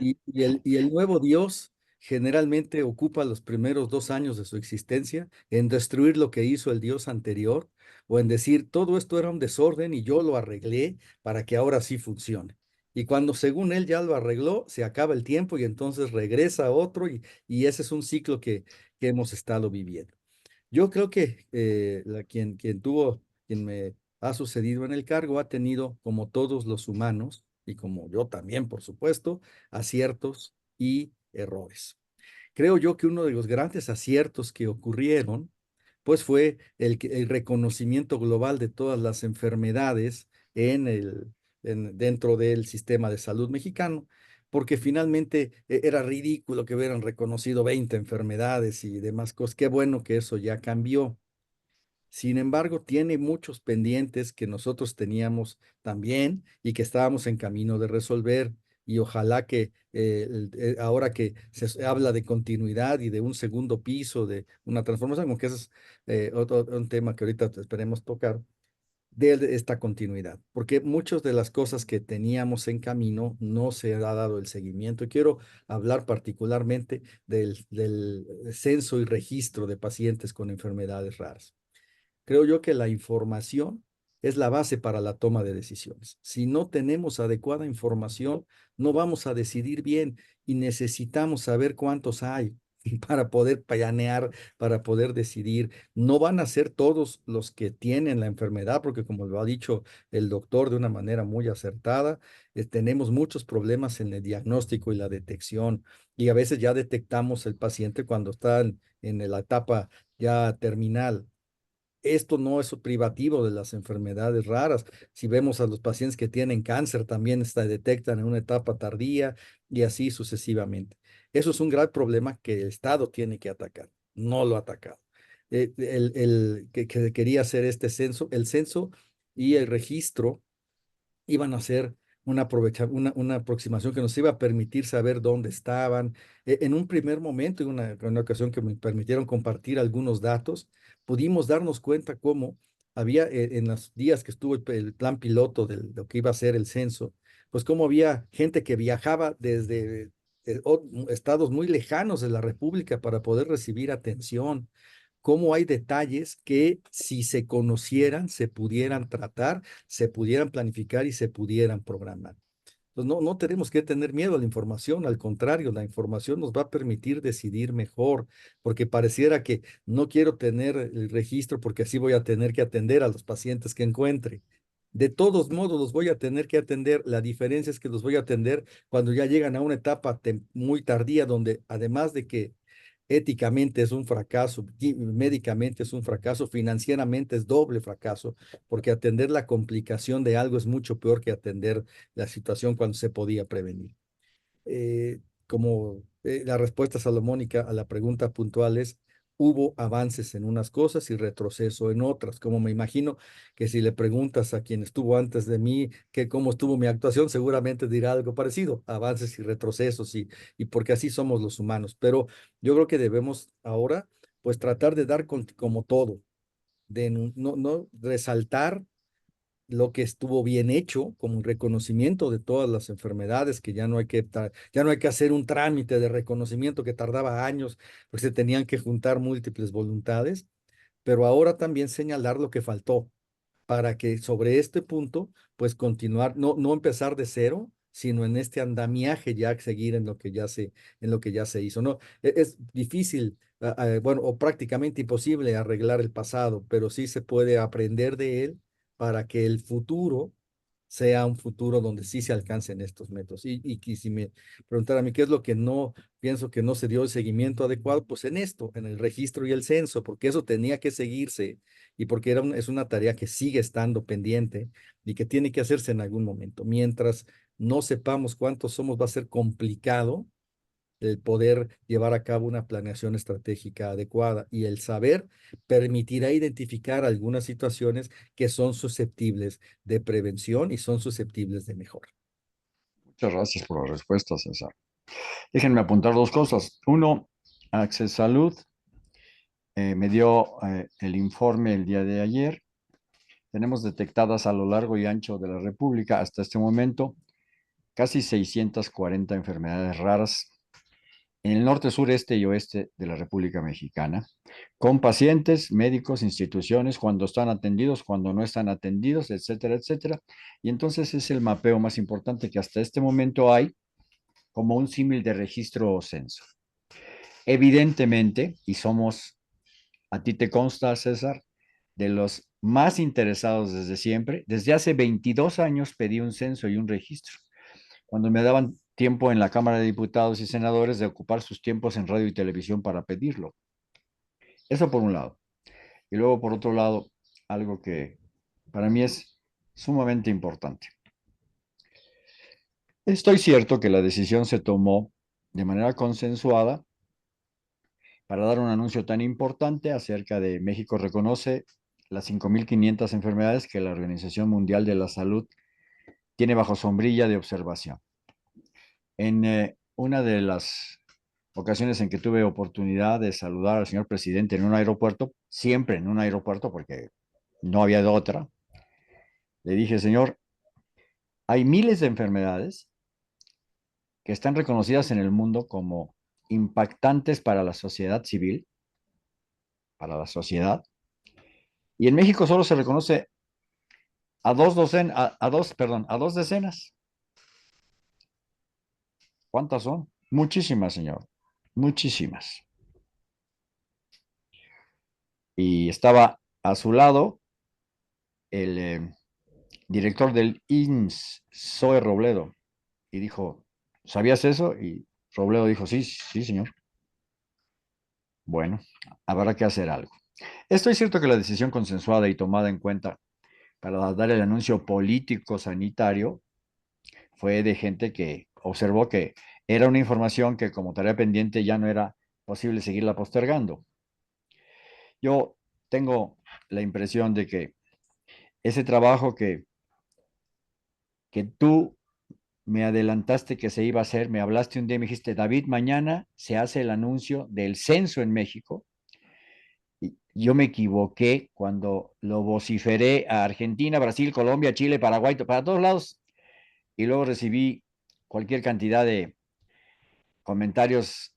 Y el nuevo Dios generalmente ocupa los primeros 2 años de su existencia en destruir lo que hizo el Dios anterior o en decir, todo esto era un desorden y yo lo arreglé para que ahora sí funcione. Y cuando según él ya lo arregló, se acaba el tiempo y entonces regresa otro y ese es un ciclo que hemos estado viviendo. Yo creo que quien me ha sucedido en el cargo ha tenido, como todos los humanos, y como yo también, por supuesto, aciertos y errores. Creo yo que uno de los grandes aciertos que ocurrieron, pues fue el reconocimiento global de todas las enfermedades dentro del sistema de salud mexicano, porque finalmente era ridículo que hubieran reconocido 20 enfermedades y demás cosas. Qué bueno que eso ya cambió. Sin embargo, tiene muchos pendientes que nosotros teníamos también y que estábamos en camino de resolver. Y ojalá que ahora que se habla de continuidad y de un segundo piso, de una transformación, aunque ese es un tema que ahorita esperemos tocar, de esta continuidad, porque muchas de las cosas que teníamos en camino no se ha dado el seguimiento. Y quiero hablar particularmente del censo y registro de pacientes con enfermedades raras. Creo yo que la información es la base para la toma de decisiones. Si no tenemos adecuada información, no vamos a decidir bien y necesitamos saber cuántos hay para poder planear, para poder decidir. No van a ser todos los que tienen la enfermedad, porque como lo ha dicho el doctor de una manera muy acertada, tenemos muchos problemas en el diagnóstico y la detección y a veces ya detectamos el paciente cuando está en la etapa ya terminal. Esto no es privativo de las enfermedades raras. Si vemos a los pacientes que tienen cáncer, también detectan en una etapa tardía y así sucesivamente. Eso es un gran problema que el Estado tiene que atacar. No lo ha atacado. Que quería hacer este censo, el censo y el registro iban a hacer una aproximación que nos iba a permitir saber dónde estaban. En un primer momento, en una ocasión que me permitieron compartir algunos datos, pudimos darnos cuenta cómo había, en los días que estuvo el plan piloto de lo que iba a ser el censo, pues cómo había gente que viajaba desde estados muy lejanos de la República para poder recibir atención, cómo hay detalles que si se conocieran, se pudieran tratar, se pudieran planificar y se pudieran programar. Pues no tenemos que tener miedo a la información, al contrario, la información nos va a permitir decidir mejor, porque pareciera que no quiero tener el registro porque así voy a tener que atender a los pacientes que encuentre. De todos modos, los voy a tener que atender. La diferencia es que los voy a atender cuando ya llegan a una etapa muy tardía, donde además de que éticamente es un fracaso, médicamente es un fracaso, financieramente es doble fracaso, porque atender la complicación de algo es mucho peor que atender la situación cuando se podía prevenir. Como la respuesta salomónica a la pregunta puntual es, hubo avances en unas cosas y retroceso en otras, como me imagino que si le preguntas a quien estuvo antes de mí que cómo estuvo mi actuación, seguramente dirá algo parecido, avances y retrocesos y porque así somos los humanos. Pero yo creo que debemos ahora pues tratar de dar como todo, de no resaltar lo que estuvo bien hecho, como un reconocimiento de todas las enfermedades, que ya no hay que hacer un trámite de reconocimiento que tardaba años, pues se tenían que juntar múltiples voluntades, pero ahora también señalar lo que faltó para que sobre este punto, pues continuar, no empezar de cero, sino en este andamiaje ya seguir en lo que ya se hizo. No, es difícil, bueno, o prácticamente imposible arreglar el pasado, pero sí se puede aprender de él para que el futuro sea un futuro donde sí se alcancen estos métodos. Y si me preguntara a mí qué es lo que no pienso que no se dio el seguimiento adecuado, pues en esto, en el registro y el censo, porque eso tenía que seguirse y porque es una tarea que sigue estando pendiente y que tiene que hacerse en algún momento. Mientras no sepamos cuántos somos, va a ser complicado el poder llevar a cabo una planeación estratégica adecuada, y el saber permitirá identificar algunas situaciones que son susceptibles de prevención y son susceptibles de mejora. Muchas gracias por la respuesta, César. Déjenme apuntar dos cosas. Uno, Access Salud me dio el informe el día de ayer. Tenemos detectadas a lo largo y ancho de la República hasta este momento casi 640 enfermedades raras en el norte, sur, este y oeste de la República Mexicana, con pacientes, médicos, instituciones, cuando están atendidos, cuando no están atendidos, etcétera, etcétera. Y entonces es el mapeo más importante que hasta este momento hay como un símil de registro o censo. Evidentemente, y somos, a ti te consta, César, de los más interesados desde siempre, desde hace 22 años pedí un censo y un registro, cuando me daban tiempo en la Cámara de Diputados y Senadores de ocupar sus tiempos en radio y televisión para pedirlo. Eso por un lado. Y luego, por otro lado, algo que para mí es sumamente importante. Estoy cierto que la decisión se tomó de manera consensuada para dar un anuncio tan importante acerca de México reconoce las 5.500 enfermedades que la Organización Mundial de la Salud tiene bajo sombrilla de observación. En una de las ocasiones en que tuve oportunidad de saludar al señor presidente en un aeropuerto, siempre en un aeropuerto porque no había de otra, le dije, señor, hay miles de enfermedades que están reconocidas en el mundo como impactantes para la sociedad civil, para la sociedad, y en México solo se reconoce a dos decenas. ¿Cuántas son? Muchísimas, señor. Muchísimas. Y estaba a su lado el director del IMSS, Zoe Robledo, y dijo, ¿sabías eso? Y Robledo dijo, sí, sí, señor. Bueno, habrá que hacer algo. Esto cierto que la decisión consensuada y tomada en cuenta para dar el anuncio político sanitario fue de gente que observó que era una información que como tarea pendiente ya no era posible seguirla postergando. Yo tengo la impresión de que ese trabajo que tú me adelantaste que se iba a hacer, me hablaste un día y me dijiste, David, mañana se hace el anuncio del censo en México. Y yo me equivoqué cuando lo vociferé a Argentina, Brasil, Colombia, Chile, Paraguay, para todos lados, y luego recibí cualquier cantidad de comentarios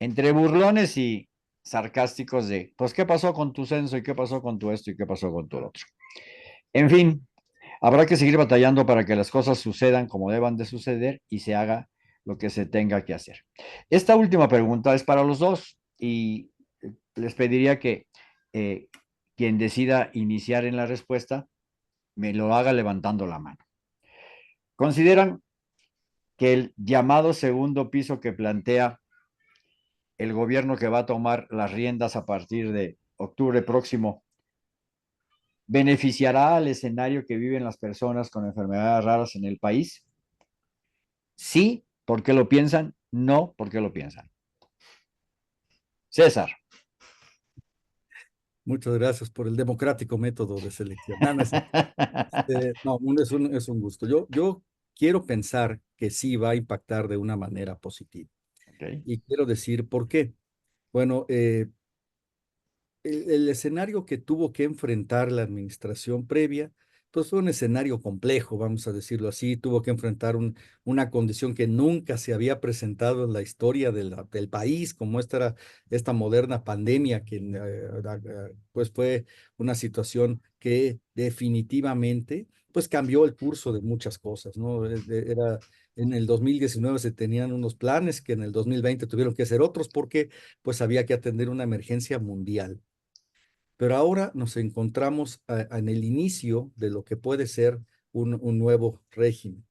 entre burlones y sarcásticos de, pues, ¿qué pasó con tu censo y qué pasó con tu esto y qué pasó con tu otro? En fin, habrá que seguir batallando para que las cosas sucedan como deban de suceder y se haga lo que se tenga que hacer. Esta última pregunta es para los dos y les pediría que eh, quien decida iniciar en la respuesta me lo haga levantando la mano. ¿Consideran que el llamado segundo piso que plantea el gobierno que va a tomar las riendas a partir de octubre próximo beneficiará al escenario que viven las personas con enfermedades raras en el país? Sí, porque lo piensan, no, porque lo piensan. César. Muchas gracias por el democrático método de selección. No, no es cierto. No, es un gusto. Yo quiero pensar que sí va a impactar de una manera positiva. Okay. Y quiero decir por qué. Bueno, el escenario que tuvo que enfrentar la administración previa, pues fue un escenario complejo, vamos a decirlo así. Tuvo que enfrentar una condición que nunca se había presentado en la historia del país, como esta moderna pandemia, que pues fue una situación que definitivamente pues cambió el curso de muchas cosas, ¿no? En el 2019 se tenían unos planes que en el 2020 tuvieron que ser otros porque pues había que atender una emergencia mundial. Pero ahora nos encontramos en el inicio de lo que puede ser un nuevo régimen.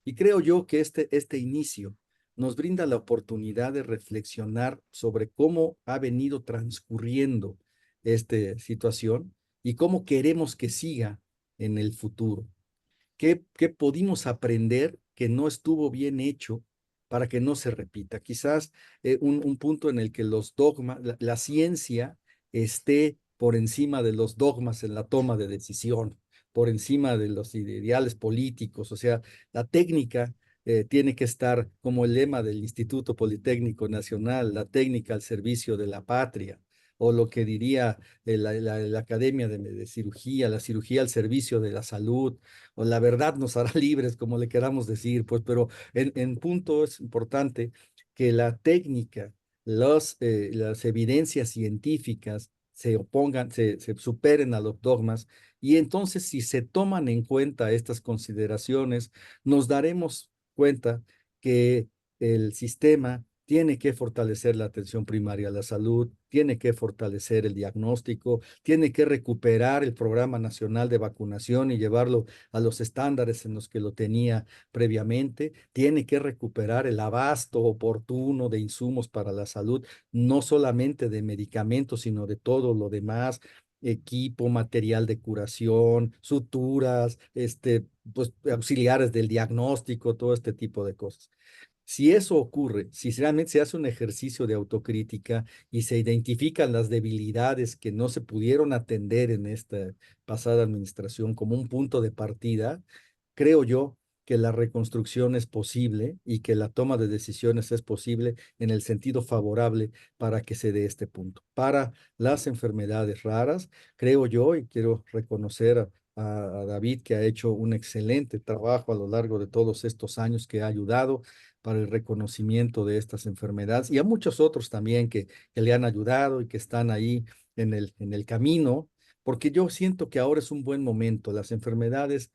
Y creo yo que este inicio nos brinda la oportunidad de reflexionar sobre cómo ha venido transcurriendo esta situación y cómo queremos que siga en el futuro. ¿Qué pudimos aprender que no estuvo bien hecho para que no se repita. Quizás un punto en el que los dogmas, la ciencia esté por encima de los dogmas en la toma de decisión, por encima de los ideales políticos. O sea, la técnica tiene que estar como el lema del Instituto Politécnico Nacional, la técnica al servicio de la patria, o lo que diría la Academia de Cirugía, la cirugía al servicio de la salud, o la verdad nos hará libres, como le queramos decir, pues, pero en punto es importante que la técnica, las evidencias científicas se opongan, se superen a los dogmas, y entonces si se toman en cuenta estas consideraciones, nos daremos cuenta que el sistema tiene que fortalecer la atención primaria a la salud, tiene que fortalecer el diagnóstico, tiene que recuperar el Programa Nacional de Vacunación y llevarlo a los estándares en los que lo tenía previamente, tiene que recuperar el abasto oportuno de insumos para la salud, no solamente de medicamentos, sino de todo lo demás, equipo, material de curación, suturas, pues, auxiliares del diagnóstico, todo este tipo de cosas. Si eso ocurre, si realmente se hace un ejercicio de autocrítica y se identifican las debilidades que no se pudieron atender en esta pasada administración como un punto de partida, creo yo que la reconstrucción es posible y que la toma de decisiones es posible en el sentido favorable para que se dé este punto. Para las enfermedades raras, creo yo, y quiero reconocer a David, que ha hecho un excelente trabajo a lo largo de todos estos años, que ha ayudado para el reconocimiento de estas enfermedades, y a muchos otros también que le han ayudado y que están ahí en el camino, porque yo siento que ahora es un buen momento. Las enfermedades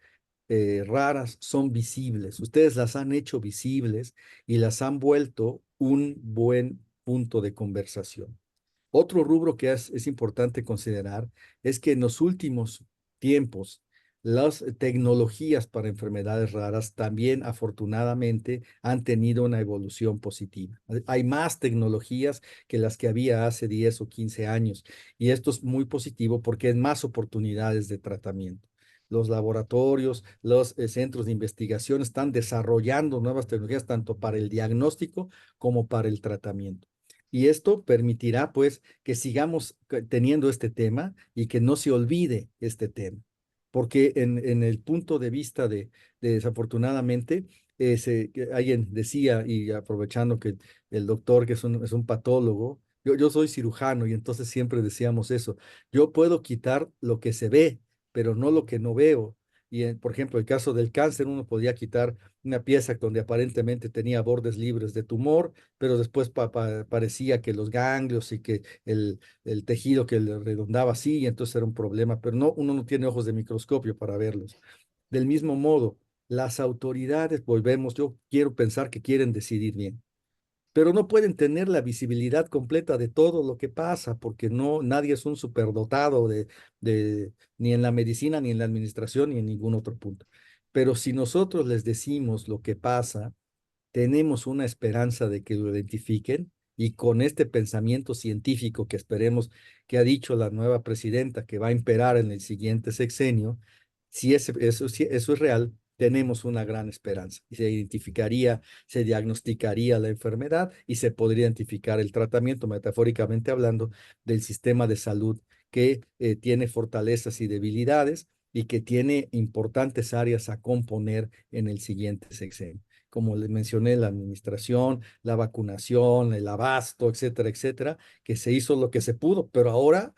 raras son visibles. Ustedes las han hecho visibles y las han vuelto un buen punto de conversación. Otro rubro que es importante considerar es que en los últimos tiempos las tecnologías para enfermedades raras también afortunadamente han tenido una evolución positiva. Hay más tecnologías que las que había hace 10 o 15 años, y esto es muy positivo porque hay más oportunidades de tratamiento. Los laboratorios, los centros de investigación están desarrollando nuevas tecnologías tanto para el diagnóstico como para el tratamiento. Y esto permitirá, pues, que sigamos teniendo este tema y que no se olvide este tema. Porque en el punto de vista de desafortunadamente, que alguien decía, y aprovechando que el doctor, que es un patólogo, yo soy cirujano, y entonces siempre decíamos eso: yo puedo quitar lo que se ve, pero no lo que no veo. Y por ejemplo, el caso del cáncer, uno podía quitar una pieza donde aparentemente tenía bordes libres de tumor, pero después parecía que los ganglios y que el tejido que le redondaba así, y entonces era un problema, pero no, uno no tiene ojos de microscopio para verlos. Del mismo modo, las autoridades, volvemos, yo quiero pensar que quieren decidir bien, pero no pueden tener la visibilidad completa de todo lo que pasa, porque no, nadie es un superdotado ni en la medicina, ni en la administración, ni en ningún otro punto. Pero si nosotros les decimos lo que pasa, tenemos una esperanza de que lo identifiquen, y con este pensamiento científico que esperemos, que ha dicho la nueva presidenta que va a imperar en el siguiente sexenio, si eso es real, tenemos una gran esperanza y se identificaría, se diagnosticaría la enfermedad y se podría identificar el tratamiento, metafóricamente hablando, del sistema de salud, que tiene fortalezas y debilidades y que tiene importantes áreas a componer en el siguiente sexenio. Como les mencioné, la administración, la vacunación, el abasto, etcétera, etcétera, que se hizo lo que se pudo, pero ahora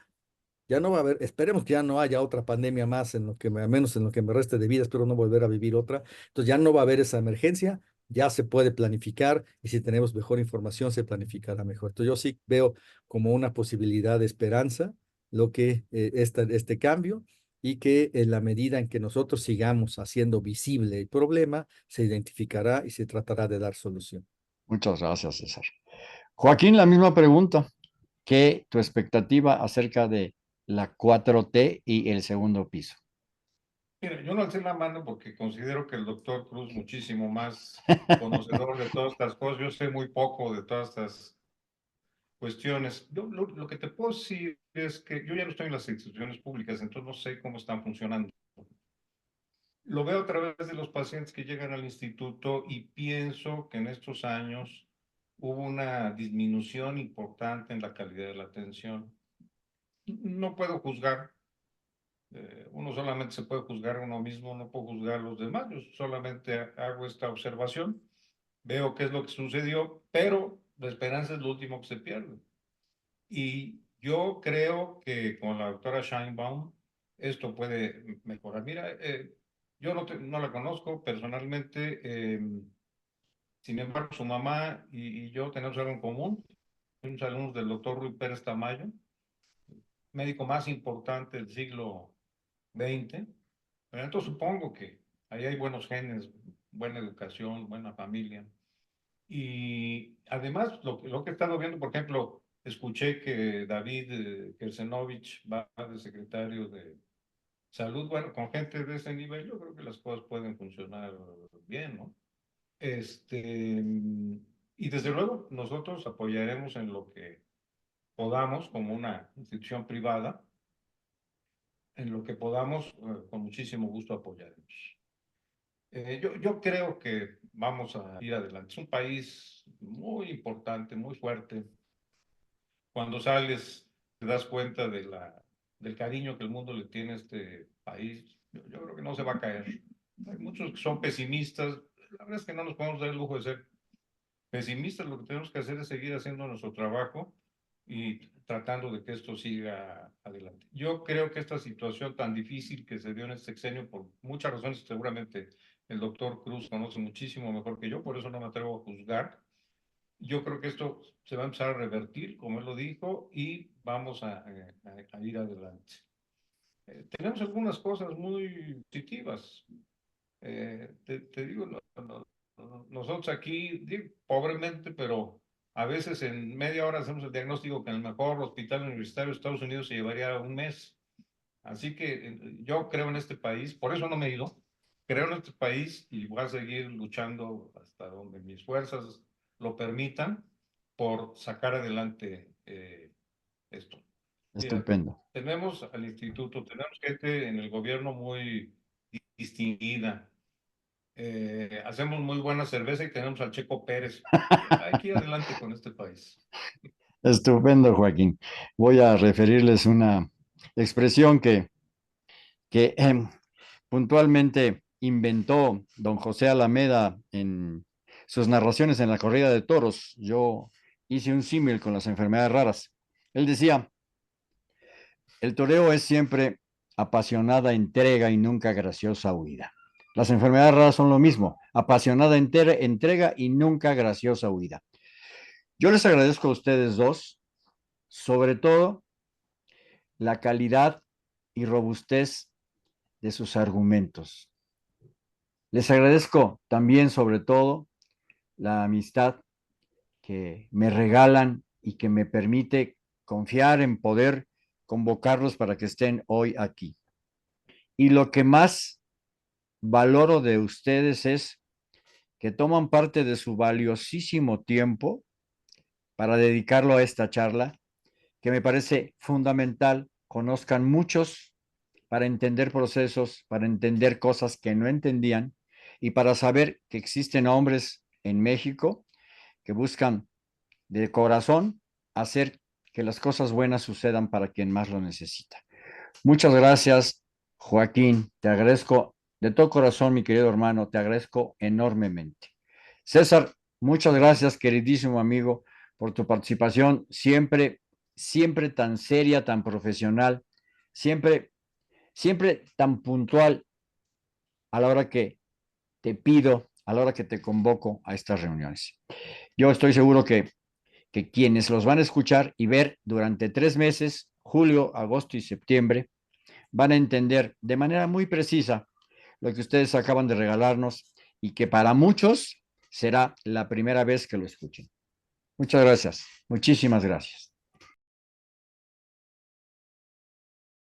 ya no va a haber, esperemos que ya no haya otra pandemia más, en lo que al menos en lo que me reste de vida, espero no volver a vivir otra. Entonces ya no va a haber esa emergencia, ya se puede planificar, y si tenemos mejor información se planificará mejor. Entonces yo sí veo como una posibilidad de esperanza lo que este cambio, y que en la medida en que nosotros sigamos haciendo visible el problema, se identificará y se tratará de dar solución. Muchas gracias, César. Joaquín, la misma pregunta. ¿Qué tu expectativa acerca de la 4T y el segundo piso? Mira, yo no alcé la mano porque considero que el doctor Cruz muchísimo más conocedor de todas estas cosas. Yo sé muy poco de todas estas cuestiones. Yo lo que te puedo decir es que yo ya no estoy en las instituciones públicas, entonces no sé cómo están funcionando. Lo veo a través de los pacientes que llegan al instituto y pienso que en estos años hubo una disminución importante en la calidad de la atención. No puedo juzgar, uno solamente se puede juzgar a uno mismo, no puedo juzgar a los demás, yo solamente hago esta observación, veo qué es lo que sucedió, pero la esperanza es lo último que se pierde. Y yo creo que con la doctora Scheinbaum esto puede mejorar. Mira, yo no la conozco personalmente, sin embargo, su mamá y yo tenemos algo en común. Fuimos alumnos del doctor Rui Pérez Tamayo, médico más importante del siglo XX. Pero entonces supongo que ahí hay buenos genes, buena educación, buena familia. Y además, lo que he estado viendo, por ejemplo, escuché que David Kersenovich va de secretario de salud. Bueno, con gente de ese nivel, yo creo que las cosas pueden funcionar bien, ¿no? Y desde luego, nosotros apoyaremos en lo que podamos, como una institución privada, en lo que podamos, con muchísimo gusto apoyaremos. Yo creo que vamos a ir adelante. Es un país muy importante, muy fuerte. Cuando sales, te das cuenta del cariño que el mundo le tiene a este país. Yo creo que no se va a caer. Hay muchos que son pesimistas. La verdad es que no nos podemos dar el lujo de ser pesimistas. Lo que tenemos que hacer es seguir haciendo nuestro trabajo y tratando de que esto siga adelante. Yo creo que esta situación tan difícil que se dio en este sexenio, por muchas razones, seguramente el doctor Cruz conoce muchísimo mejor que yo, por eso no me atrevo a juzgar. Yo creo que esto se va a empezar a revertir, como él lo dijo, y vamos a ir adelante. Tenemos algunas cosas muy positivas. Te digo, nosotros aquí, digo, pobremente, pero a veces en media hora hacemos el diagnóstico que en el mejor hospital universitario de Estados Unidos se llevaría un mes. Así que yo creo en este país, por eso no me he ido, creo en este país y voy a seguir luchando hasta donde mis fuerzas lo permitan por sacar adelante esto. Mira, Estupendo. tenemos al instituto, tenemos gente en el gobierno muy distinguida, hacemos muy buena cerveza y tenemos al Checo Pérez. Hay que ir adelante con este país. Estupendo, Joaquín. Voy a referirles una expresión que puntualmente inventó don José Alameda en sus narraciones en la corrida de toros. Yo hice un símil con las enfermedades raras. Él decía, el toreo es siempre apasionada entrega y nunca graciosa huida. Las enfermedades raras son lo mismo, apasionada entrega y nunca graciosa huida. Yo les agradezco a ustedes dos, sobre todo la calidad y robustez de sus argumentos. Les agradezco también, sobre todo, la amistad que me regalan y que me permite confiar en poder convocarlos para que estén hoy aquí. Y lo que más valoro de ustedes es que toman parte de su valiosísimo tiempo para dedicarlo a esta charla, que me parece fundamental, conozcan muchos para entender procesos, para entender cosas que no entendían y para saber que existen hombres en México que buscan de corazón hacer que las cosas buenas sucedan para quien más lo necesita. Muchas gracias, Joaquín. Te agradezco de todo corazón, mi querido hermano. Te agradezco enormemente. César, muchas gracias, queridísimo amigo, por tu participación. Siempre, siempre tan seria, tan profesional, siempre, siempre tan puntual a la hora que te pido, a la hora que te convoco a estas reuniones. Yo estoy seguro que quienes los van a escuchar y ver durante 3 meses, julio, agosto y septiembre, van a entender de manera muy precisa lo que ustedes acaban de regalarnos y que para muchos será la primera vez que lo escuchen. Muchas gracias. Muchísimas gracias.